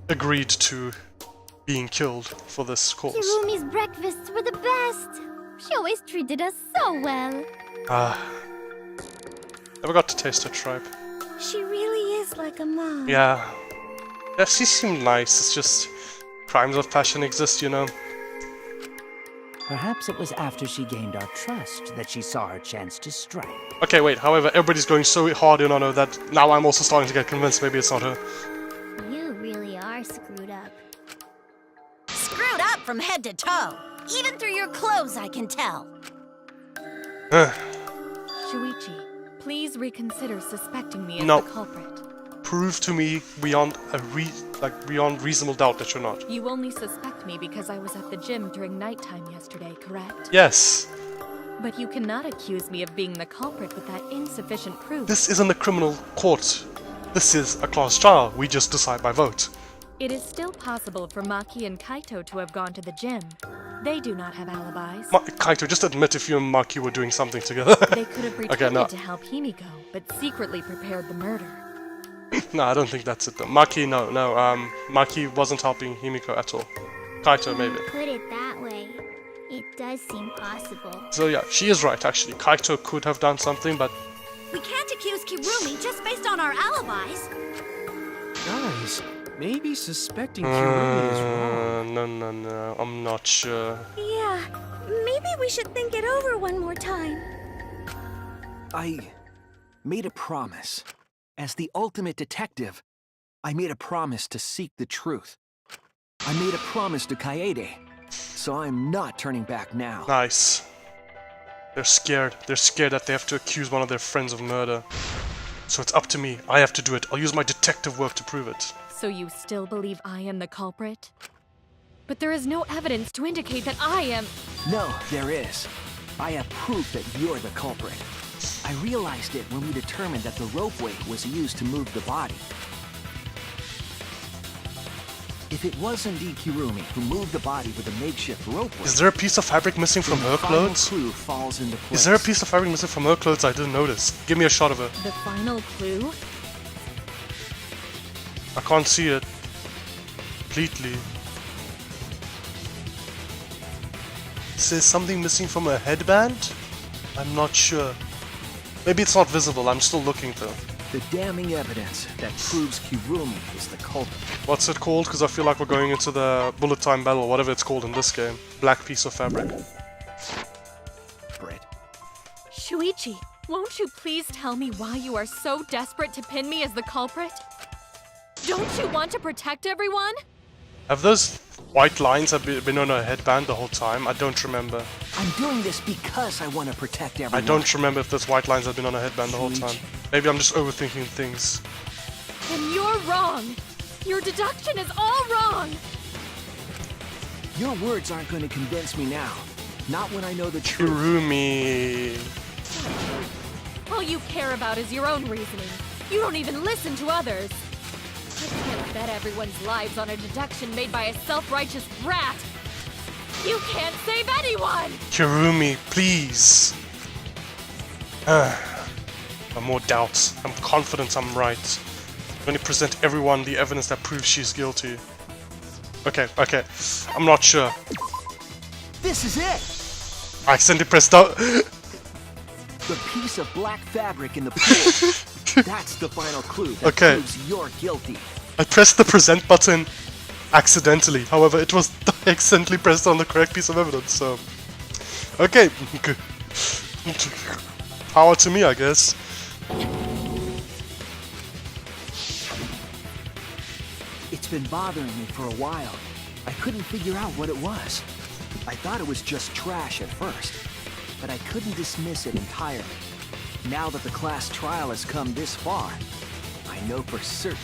agreed to being killed for this cause. Kirumi's breakfasts were the best. She always treated us so well. Never got to taste her tripe. She really is like a mom. Yeah. Yeah, she seemed nice, it's just crimes of passion exist, you know. Perhaps it was after she gained our trust that she saw her chance to strike. Okay, wait, however, everybody's going so hard in on her that now I'm also starting to get convinced maybe it's not her. You really are screwed up. Screwed up from head to toe. Even through your clothes, I can tell. Shuichi, please reconsider suspecting me as No. the culprit. Prove to me beyond beyond reasonable doubt that you're not. You only suspect me because I was at the gym during nighttime yesterday, correct? Yes. But you cannot accuse me of being the culprit with that insufficient proof. This isn't a criminal court. This is a class trial. We just decide by vote. It is still possible for Maki and Kaito to have gone to the gym. They do not have alibis. Kaito, just admit if you and Maki were doing something together. They could have pretended Okay, no. to help Himiko, but secretly prepared the murder. No, I don't think that's it though. Maki, no. Maki wasn't helping Himiko at all. Kaito, maybe. Put it that way. It does seem possible. So yeah, she is right actually. Kaito could have done something, but We can't accuse Kirumi just based on our alibis. Guys, maybe suspecting Kirumi is wrong. No, I'm not sure. Yeah, maybe we should think it over one more time. I made a promise. As the ultimate detective, I made a promise to seek the truth. I made a promise to Kaede, so I'm not turning back now. Nice. They're scared. They're scared that they have to accuse one of their friends of murder. So it's up to me. I have to do it. I'll use my detective work to prove it. So you still believe I am the culprit? But there is no evidence to indicate that I am... No, there is. I have proof that you're the culprit. I realized it when we determined that the ropeway was used to move the body. If it was indeed Kirumi who moved the body with a makeshift ropeway... Is there a piece of fabric missing from her clothes? Clue falls into place. Is there a piece of fabric missing from her clothes I didn't notice? Give me a shot of it. The final clue? I can't see it completely. Is there something missing from her headband? I'm not sure. Maybe it's not visible, I'm still looking though. The damning evidence that proves Kirumi is the culprit. What's it called? Because I feel like we're going into the bullet time battle, or whatever it's called in this game. Black piece of fabric. Shuichi, won't you please tell me why you are so desperate to pin me as the culprit? Don't you want to protect everyone? Have those white lines been on her headband the whole time? I don't remember. I'm doing this because I want to protect everyone. I don't remember if those white lines have been on her headband the whole time. Maybe I'm just overthinking things. And you're wrong! Your deduction is all wrong! Your words aren't going to convince me now. Not when I know the truth. Kirumi. All you care about is your own reasoning. You don't even listen to others. I can't bet everyone's lives on a deduction made by a self-righteous brat. You can't save anyone! Kirumi, please. No more doubts. I'm confident I'm right. I'm going to present everyone the evidence that proves she's guilty. Okay. I'm not sure. This is it! I accidentally pressed out. The piece of black fabric in the pool. That's the final clue that proves you're guilty. I pressed the present button accidentally. However, it was accidentally pressed on the correct piece of evidence, so... Okay. Power to me, I guess. It's been bothering me for a while. I couldn't figure out what it was. I thought it was just trash at first, but I couldn't dismiss it entirely. Now that the class trial has come this far, I know for certain.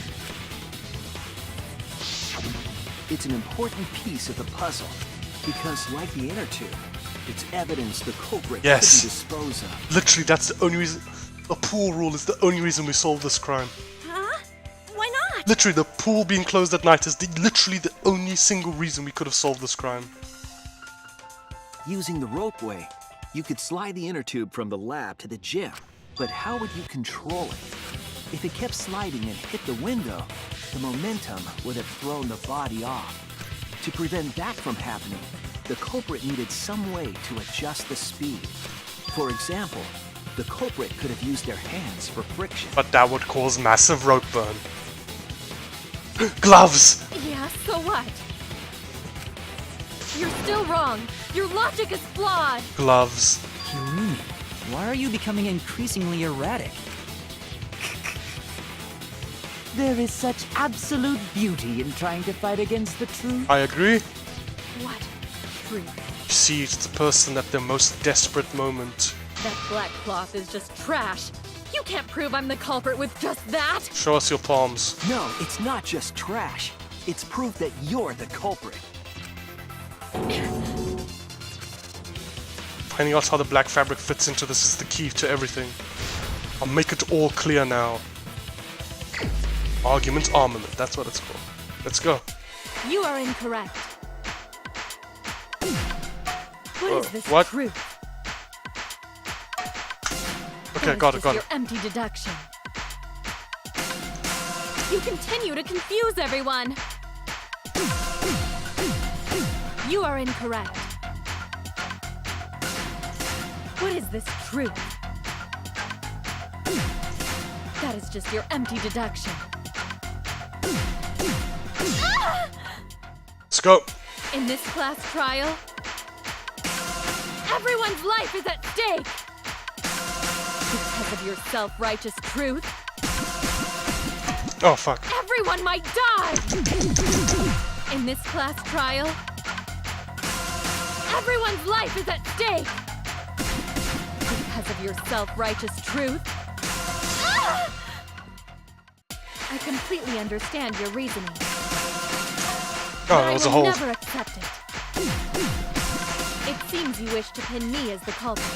It's an important piece of the puzzle, because like the inner tube, it's evidence the culprit couldn't dispose of. Literally, that's the only reason. The pool rule is the only reason we solved this crime. Huh? Why not? Literally, the pool being closed at night is literally the only single reason we could have solved this crime. Using the ropeway, you could slide the inner tube from the lab to the gym. But how would you control it? If it kept sliding and hit the window, the momentum would have thrown the body off. To prevent that from happening, the culprit needed some way to adjust the speed. For example, the culprit could have used their hands for friction. But that would cause massive rope burn. Gloves! Yeah, so what? You're still wrong. Your logic is flawed. Gloves. Kirumi, why are you becoming increasingly erratic? There is such absolute beauty in trying to fight against the truth. I agree. What? Truth. You see, it's the person at their most desperate moment. That black cloth is just trash. You can't prove I'm the culprit with just that. Show us your palms. No, it's not just trash. It's proof that you're the culprit. Finding out how the black fabric fits into this is the key to everything. I'll make it all clear now. Argument armament, that's what it's called. Let's go. You are incorrect. What is this what? truth? Okay, got it, got Your it. empty deduction. You continue to confuse everyone. You are incorrect. What is this truth? That is just your empty deduction. Let's go. In this class trial, everyone's life is at stake. Because of your self-righteous truth, Oh, fuck. everyone might die. In this class trial, everyone's life is at stake. Because of your self-righteous truth, I completely understand your reasoning. Oh, that was a I will hole. never accept it. It seems you wish to pin me as the culprit.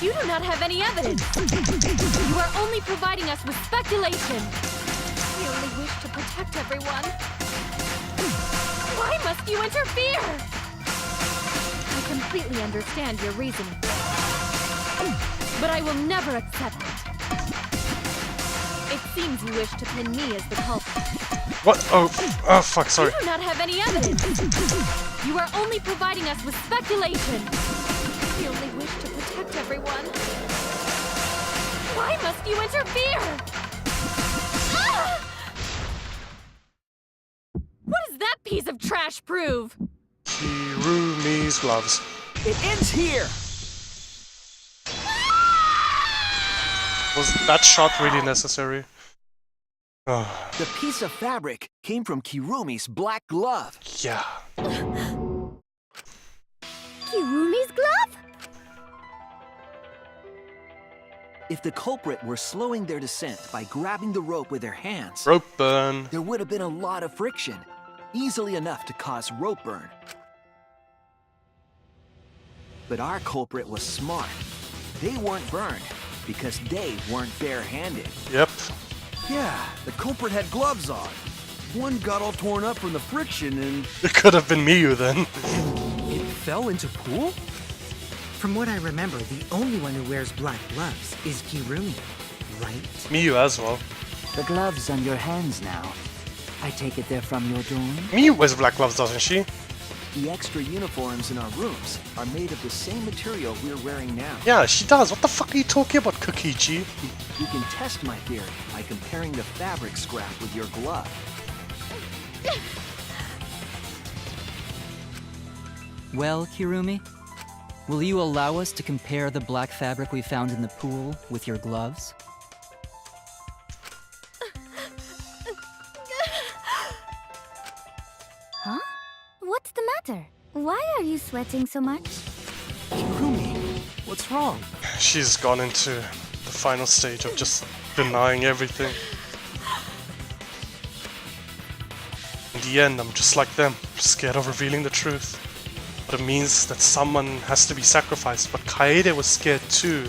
You do not have any evidence. You are only providing us with speculation. We only wish to protect everyone. Why must you interfere? I completely understand your reasoning. But I will never accept it. It seems you wish to pin me as the culprit. What? Oh, fuck, sorry. You do not have any evidence. You are only providing us with speculation. We only wish to protect everyone. Why must you interfere? What does that piece of trash prove? Kirumi's gloves. It ends here! Was that shot really necessary? Oh, The piece of fabric came from Kirumi's black glove. yeah. Kirumi's glove? If the culprit were slowing their descent by grabbing the rope with their hands, Rope burn. there would have been a lot of friction, easily enough to cause rope burn. But our culprit was smart. They weren't burned because they weren't bare-handed. Yep. Yeah, the culprit had gloves on. One got all torn up from the friction and... It could have been Miyu then. It fell into pool? From what I remember, the only one who wears black gloves is Kirumi, right? Miyu as well. The gloves on your hands now. I take it they're from your dorm? Miyu wears black gloves, doesn't she? The extra uniforms in our rooms are made of the same material we're wearing now. Yeah, she does. What the fuck are you talking about, Kokichi? You can test my theory by comparing the fabric scrap with your glove. Well, Kirumi, will you allow us to compare the black fabric we found in the pool with your gloves? Huh? What's the matter? Why are you sweating so much? Kirumi, what's wrong? She's gone into the final stage of just denying everything. In the end, I'm just like them, scared of revealing the truth. But it means that someone has to be sacrificed, but Kaede was scared too.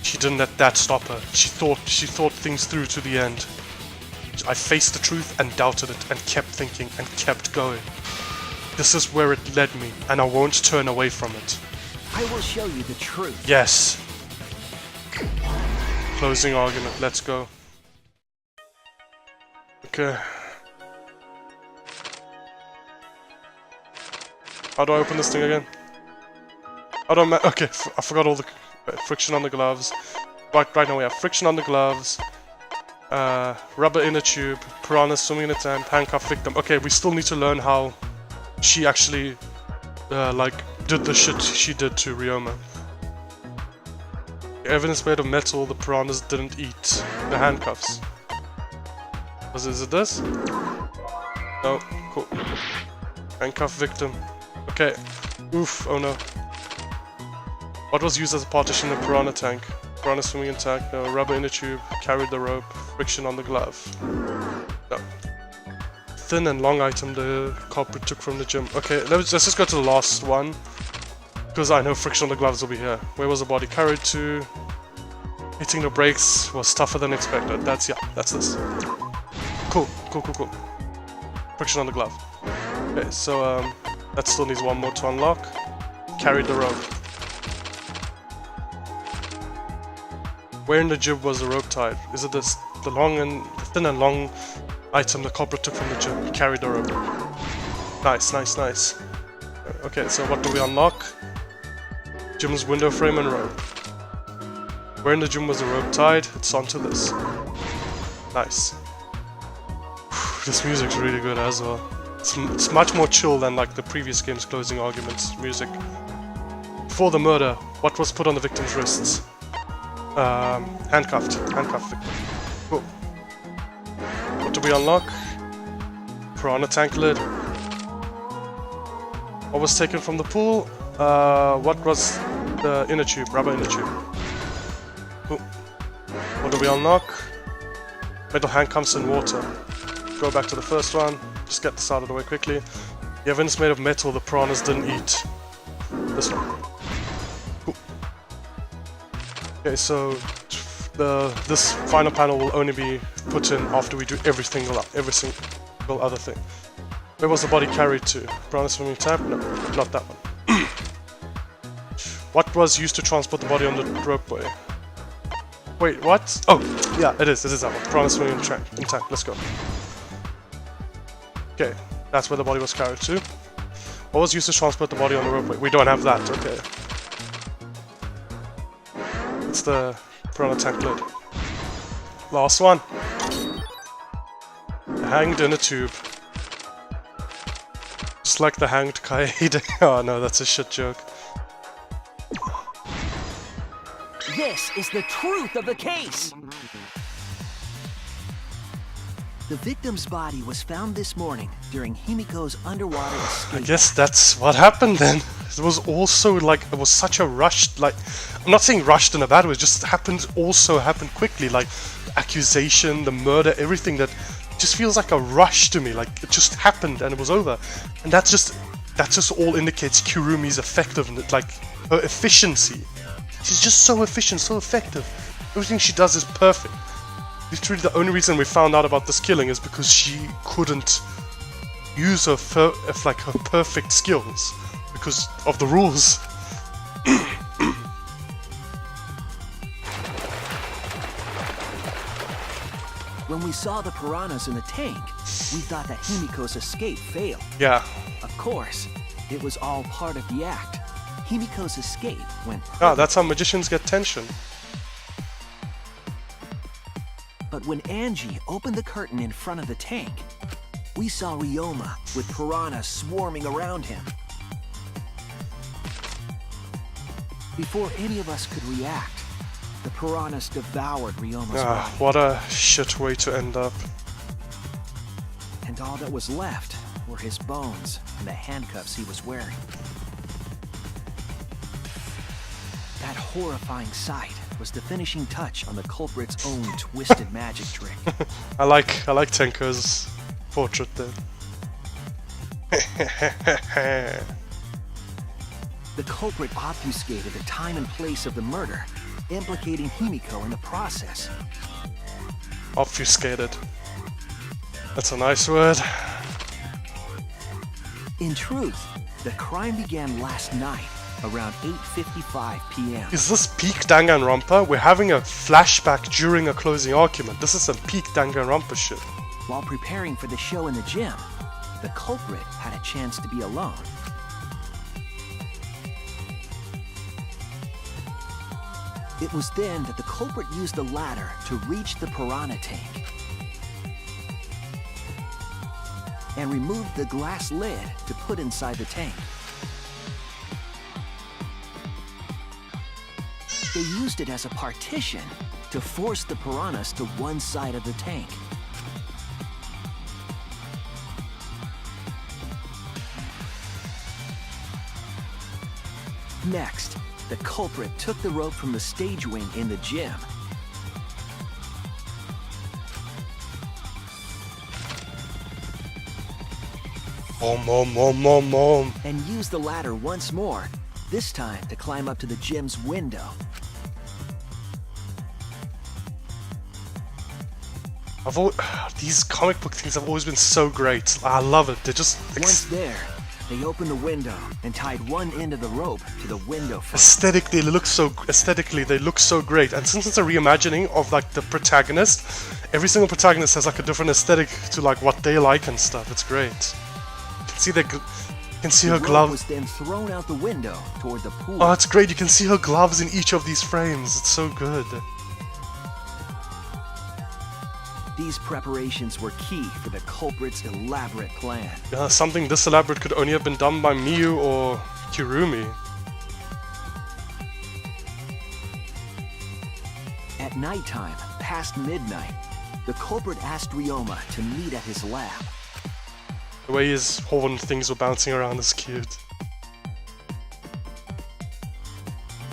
She didn't let that stop her. She thought things through to the end. I faced the truth and doubted it and kept thinking and kept going. This is where it led me, and I won't turn away from it. I will show you the truth. Yes. Closing argument, let's go. Okay. How do I open this thing again? How do I okay, I forgot all the friction on the gloves. Right now we have friction on the gloves, rubber inner tube, piranha swimming in a tank, handcuff victim. Okay, we still need to learn how she actually, like, did the shit she did to Ryoma. Evidence made of metal, the piranhas didn't eat the handcuffs. Is it this? No, cool. Handcuff victim. Okay. Oof, oh no. What was used as a partition in the piranha tank? Piranha swimming in tank, no. Rubber inner tube, carried the rope, friction on the glove. No. Thin and long item the culprit took from the gym. Okay, let's just go to the last one. Because I know friction on the gloves will be here. Where was the body carried to? Hitting the brakes was tougher than expected. That's this. Cool. Friction on the glove. Okay, so that still needs one more to unlock. Carried the rope. Where in the gym was the rope tied? Is it this the thin and long item the culprit took from the gym? He carried the rope. Nice. Okay, so what do we unlock? Gym's window frame and rope. Where in the gym was the rope tied? It's onto this. Nice. This music's really good as well. It's much more chill than like the previous game's closing arguments music. Before the murder, what was put on the victim's wrists? Handcuffed victim. Cool. What do we unlock? Piranha tank lid. What was taken from the pool? What was the inner tube? Rubber inner tube. Cool. What do we unlock? Metal handcuffs and water. Go back to the first one. Just get this out of the way quickly. The evidence made of metal the piranhas didn't eat. This one. Cool. Okay, so this final panel will only be put in after we do every single other thing. Where was the body carried to? Piranha swimming tank? No, not that one. What was used to transport the body on the ropeway? Wait, what? Oh, yeah, it is that one. Piranha swimming in tank. Let's go. Okay, that's where the body was carried to. What was used to transport the body on the ropeway? We don't have that, okay. It's the piranha tank lid. Last one. Hanged in a tube. Just like the hanged Kaede. Oh no, that's a shit joke. This is the truth of the case! The victim's body was found this morning during Himiko's underwater escape. I guess that's what happened then. It was also like, it was such a rushed, like, I'm not saying rushed in a bad way, it just happened quickly, like, the accusation, the murder, everything that just feels like a rush to me, like, it just happened and it was over. And that just all indicates Kurumi's effectiveness, like, her efficiency. She's just so efficient, so effective. Everything she does is perfect. Literally the only reason we found out about this killing is because she couldn't use her perfect skills because of the rules. When we saw the piranhas in the tank, we thought that Himiko's escape failed. Yeah. Of course, it was all part of the act. Himiko's escape went perfect. Ah, that's how magicians get tension. But when Angie opened the curtain in front of the tank, we saw Ryoma with piranhas swarming around him. Before any of us could react, the piranhas devoured Ryoma's body. What a shit way to end up. And all that was left were his bones and the handcuffs he was wearing. That horrifying sight was the finishing touch on the culprit's own twisted magic trick. I like Tenko's portrait there. The culprit obfuscated the time and place of the murder, implicating Himiko in the process. Obfuscated. That's a nice word. In truth, the crime began last night around 8:55 p.m. Is this peak Danganronpa? We're having a flashback during a closing argument. This is some peak Danganronpa shit. While preparing for the show in the gym, the culprit had a chance to be alone. It was then that the culprit used the ladder to reach the piranha tank and removed the glass lid to put inside the tank. They used it as a partition to force the piranhas to one side of the tank. Next, the culprit took the rope from the stage wing in the gym and used the ladder once more, this time to climb up to the gym's window. These comic book things have always been so great. I love it. They're just Once there, they opened the window and tied one end of the rope to the window frame. aesthetically they look so great. And since it's a reimagining of like the protagonist, every single protagonist has like a different aesthetic to like what they like and stuff. It's great. You can see her The rope gloves. was then thrown out the window toward the pool. Oh, it's great. You can see her gloves in each of these frames. It's so good. These preparations were key for the culprit's elaborate plan. Yeah, something this elaborate could only have been done by Miyu or Kirumi. At nighttime, past midnight, the culprit asked Ryoma to meet at his lab. The way his horn things were bouncing around is cute.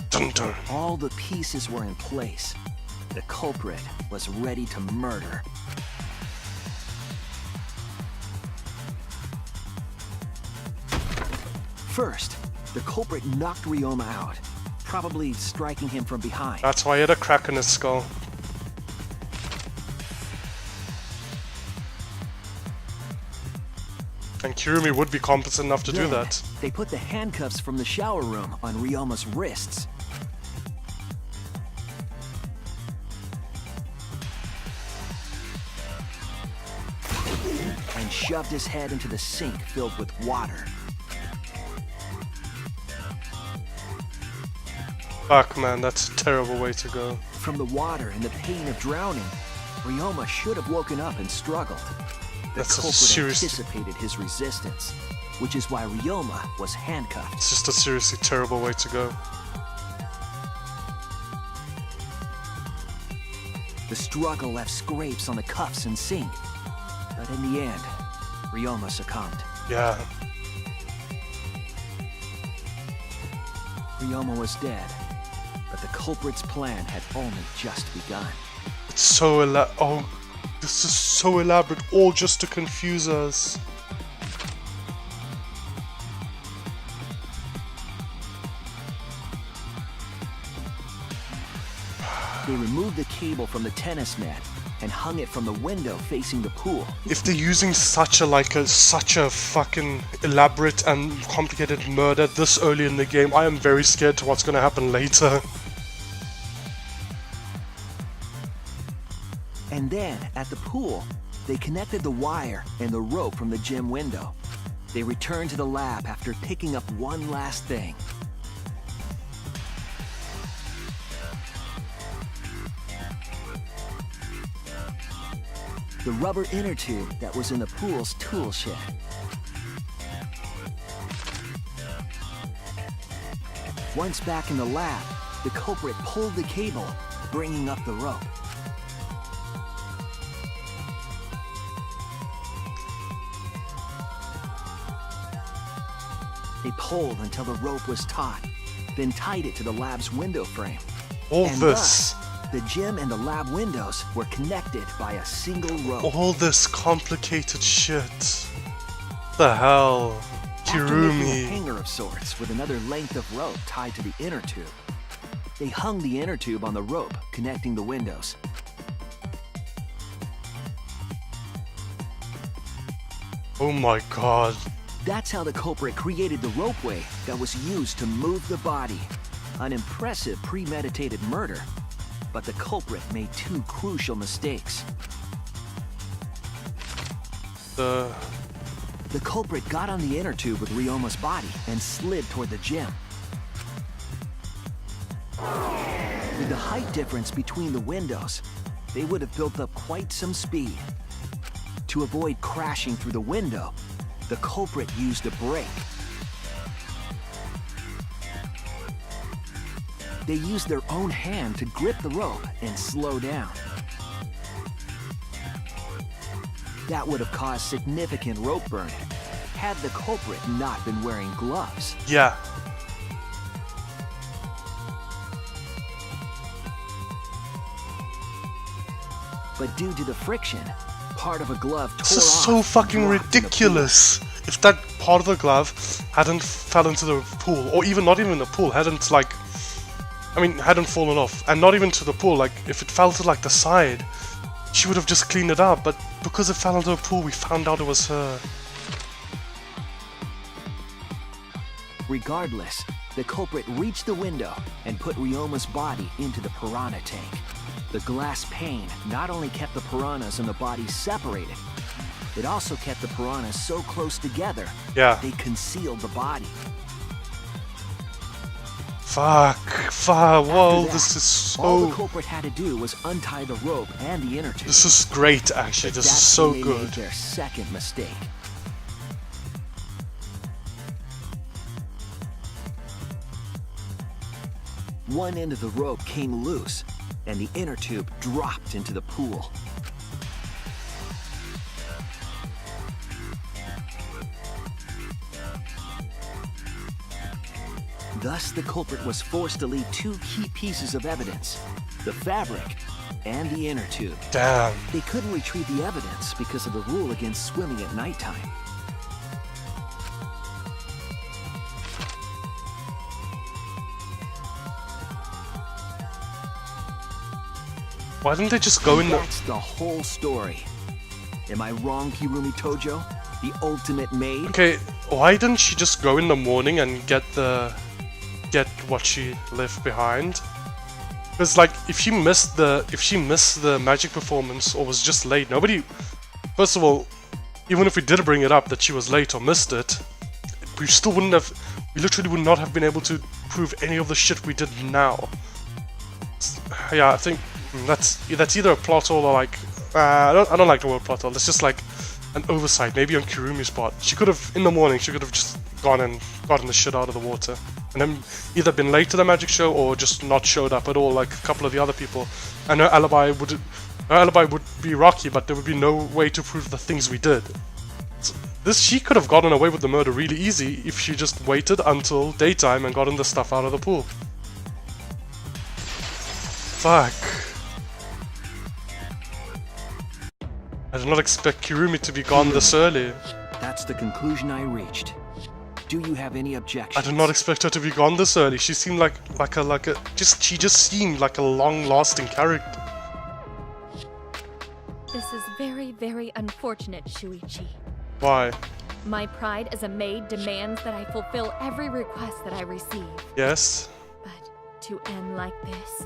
Dun dun. All the pieces were in place. The culprit was ready to murder. First, the culprit knocked Ryoma out, probably striking him from behind. That's why he had a crack in his skull. And Kirumi would be competent enough to do Then, that. They put the handcuffs from the shower room on Ryoma's wrists. And shoved his head into the sink filled with water. Fuck man, that's a terrible way to go. From the water and the pain of drowning, Ryoma should have woken up and struggled. The That's a culprit serious- anticipated his resistance, which is why Ryoma was handcuffed. It's just a seriously terrible way to go. The struggle left scrapes on the cuffs and sink, but in the end, Ryoma succumbed. Yeah. Ryoma was dead, but the culprit's plan had only just begun. It's so oh, this is so elaborate, all just to confuse us. They removed the cable from the tennis net and hung it from the window facing the pool. If they're using such a fucking elaborate and complicated murder this early in the game, I am very scared to what's gonna happen later. And then, at the pool, they connected the wire and the rope from the gym window. They returned to the lab after picking up one last thing. The rubber inner tube that was in the pool's tool shed. Once back in the lab, the culprit pulled the cable, bringing up the rope. They pulled until the rope was taut, then tied it to the lab's window frame. And thus, the gym and the lab windows were connected by a single rope. All this complicated shit. The hell? After making a Kirumi. hanger of sorts with another length of rope tied to the inner tube, they hung the inner tube on the rope connecting the windows. Oh my god. That's how the culprit created the ropeway that was used to move the body. An impressive premeditated murder. But the culprit made two crucial mistakes. The culprit got on the inner tube with Ryoma's body and slid toward the gym. With the height difference between the windows, they would have built up quite some speed. To avoid crashing through the window, the culprit used a brake. They used their own hand to grip the rope and slow down. That would have caused significant rope burning had the culprit not been wearing gloves. Yeah. But due to the friction, part of a glove tore off. This is so fucking ridiculous. If that part of the glove hadn't fell into the pool, or even not even the pool, hadn't fallen off, and not even to the pool, like if it fell to like the side, she would have just cleaned it up. But because it fell into the pool, we found out it was her. Regardless, the culprit reached the window and put Ryoma's body into the piranha tank. The glass pane not only kept the piranhas and the body separated, it also kept the piranhas so close together they concealed the body. Fuck, whoa, this is so... All the culprit had to do was untie the rope and the inner tube. This is great, actually, this is so good. They made their second mistake. One end of the rope came loose, and the inner tube dropped into the pool. Thus, the culprit was forced to leave two key pieces of evidence, the fabric and the inner tube. Damn. They couldn't retrieve the evidence because of the rule against swimming at nighttime. Why didn't they just go in the... That's the whole story. Am I wrong, Hirumi Tojo? The ultimate maid? Okay, why didn't she just go in the morning and get what she left behind? Because like, if she missed the magic performance or was just late, nobody... First of all, even if we did bring it up that she was late or missed it, we still wouldn't have... We literally would not have been able to prove any of the shit we did now. Yeah, I think that's either a plot hole or like... I don't like the word plot hole, it's just like an oversight, maybe on Kirumi's part. She could have, in the morning, she could have just gone and gotten the shit out of the water. And then either been late to the magic show or just not showed up at all like a couple of the other people. And her alibi would be rocky, but there would be no way to prove the things we did. So she could have gotten away with the murder really easy if she just waited until daytime and gotten the stuff out of the pool. Fuck. I did not expect Kirumi to be gone this early. That's the conclusion I reached. Do you have any objections? I did not expect her to be gone this early. She seemed she just seemed like a long-lasting character. This is very, very unfortunate, Shuichi. Why? My pride as a maid demands that I fulfill every request that I receive. Yes? But to end like this...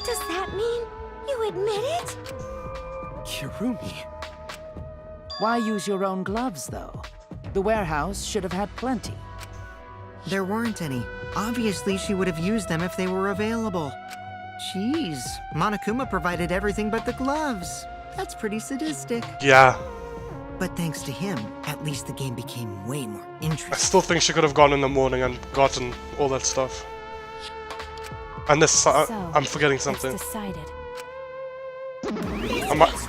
Does that mean you admit it? Kirumi. Why use your own gloves, though? The warehouse should have had plenty. There weren't any. Obviously, she would have used them if they were available. Jeez, Monokuma provided everything but the gloves. That's pretty sadistic. Yeah. But thanks to him, at least the game became way more interesting. I still think she could have gone in the morning and gotten all that stuff. Unless I'm forgetting something. It's decided.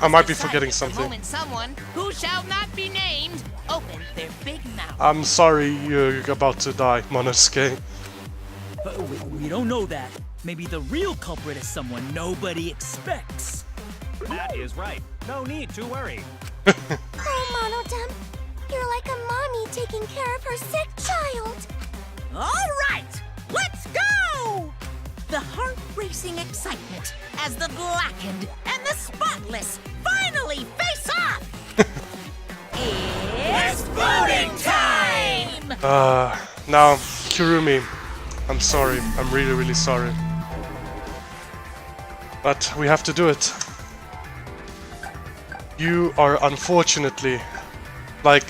I might be forgetting something. The moment someone, who shall not be named, opened their big mouth. I'm sorry you're about to die, Monosuke. We don't know that. Maybe the real culprit is someone nobody expects. That is right. No need to worry. Oh, Monodem, you're like a mommy taking care of her sick child. All right, let's go! The heart-racing excitement as the blackened and the spotless finally face off! It's It's voting time! Now, Kirumi, I'm sorry. I'm really, really sorry. But we have to do it. You are unfortunately, like,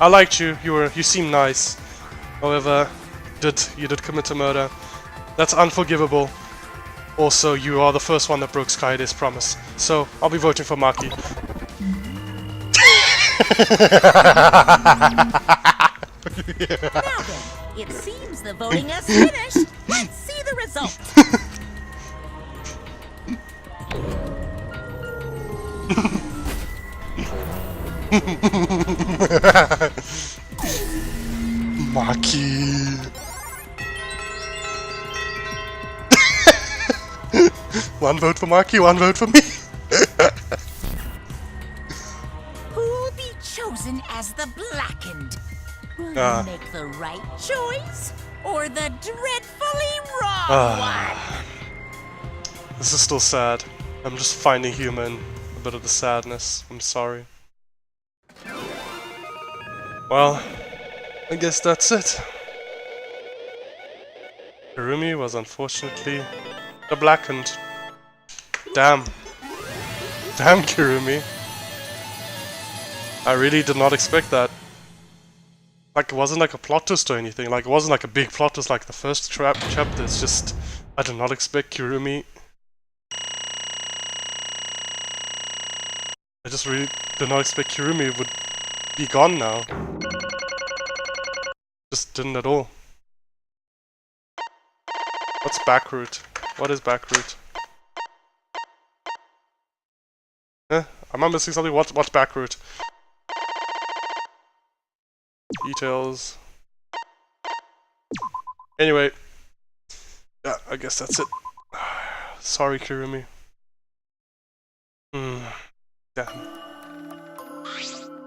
I liked you. You seem nice. However, you did commit a murder. That's unforgivable. Also, you are the first one that broke Skyday's promise. So, I'll be voting for Maki. Now then, it seems the voting has finished. Let's see the result. Maki. One vote for Maki, one vote for me. Who'll be chosen as the blackened? Will you make the right choice or the dreadfully wrong one? This is still sad. I'm just finding humor in a bit of the sadness. I'm sorry. Well, I guess that's it. Kirumi was unfortunately the blackened. Damn. Damn, Kirumi. I really did not expect that. Like, it wasn't like a plot twist or anything. Like, it wasn't like a big plot twist like the first chapter. It's just, I did not expect Kirumi. I just really did not expect Kirumi would be gone now. Just didn't at all. What's backroot? What is backroot? Am I missing something? What's backroot? Details. Anyway. Yeah, I guess that's it. Sorry, Kirumi. Damn.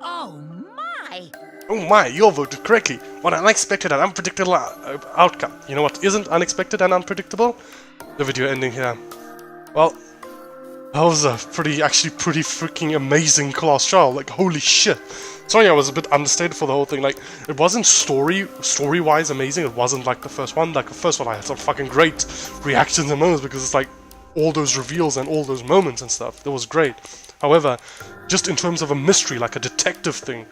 Oh my! Oh my, you all voted correctly. What an unexpected and unpredictable outcome. You know what isn't unexpected and unpredictable? The video ending here. Well, that was a actually pretty freaking amazing class trial. Like, holy shit. Sorry, I was a bit understated for the whole thing. Like, it wasn't story-wise amazing. It wasn't like the first one. Like, the first one I had some fucking great reactions and moments because it's like all those reveals and all those moments and stuff. That was great. However, just in terms of a mystery, like a detective thing,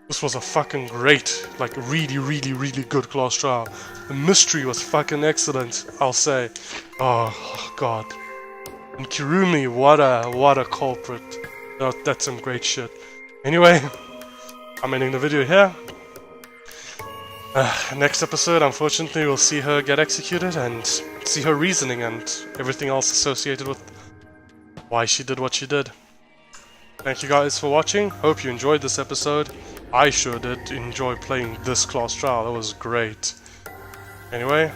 this was a fucking great, like really, really, really good class trial. The mystery was fucking excellent, I'll say. Oh god. And Kirumi, what a culprit. That's some great shit. Anyway, I'm ending the video here. Next episode, unfortunately, we'll see her get executed and see her reasoning and everything else associated with why she did what she did. Thank you guys for watching. Hope you enjoyed this episode. I sure did enjoy playing this class trial. That was great. Anyway.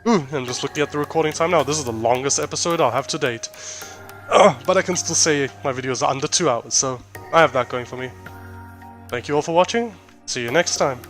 Ooh, I'm just looking at the recording time now. This is the longest episode I'll have to date. But I can still say my videos are under 2 hours, so I have that going for me. Thank you all for watching. See you next time.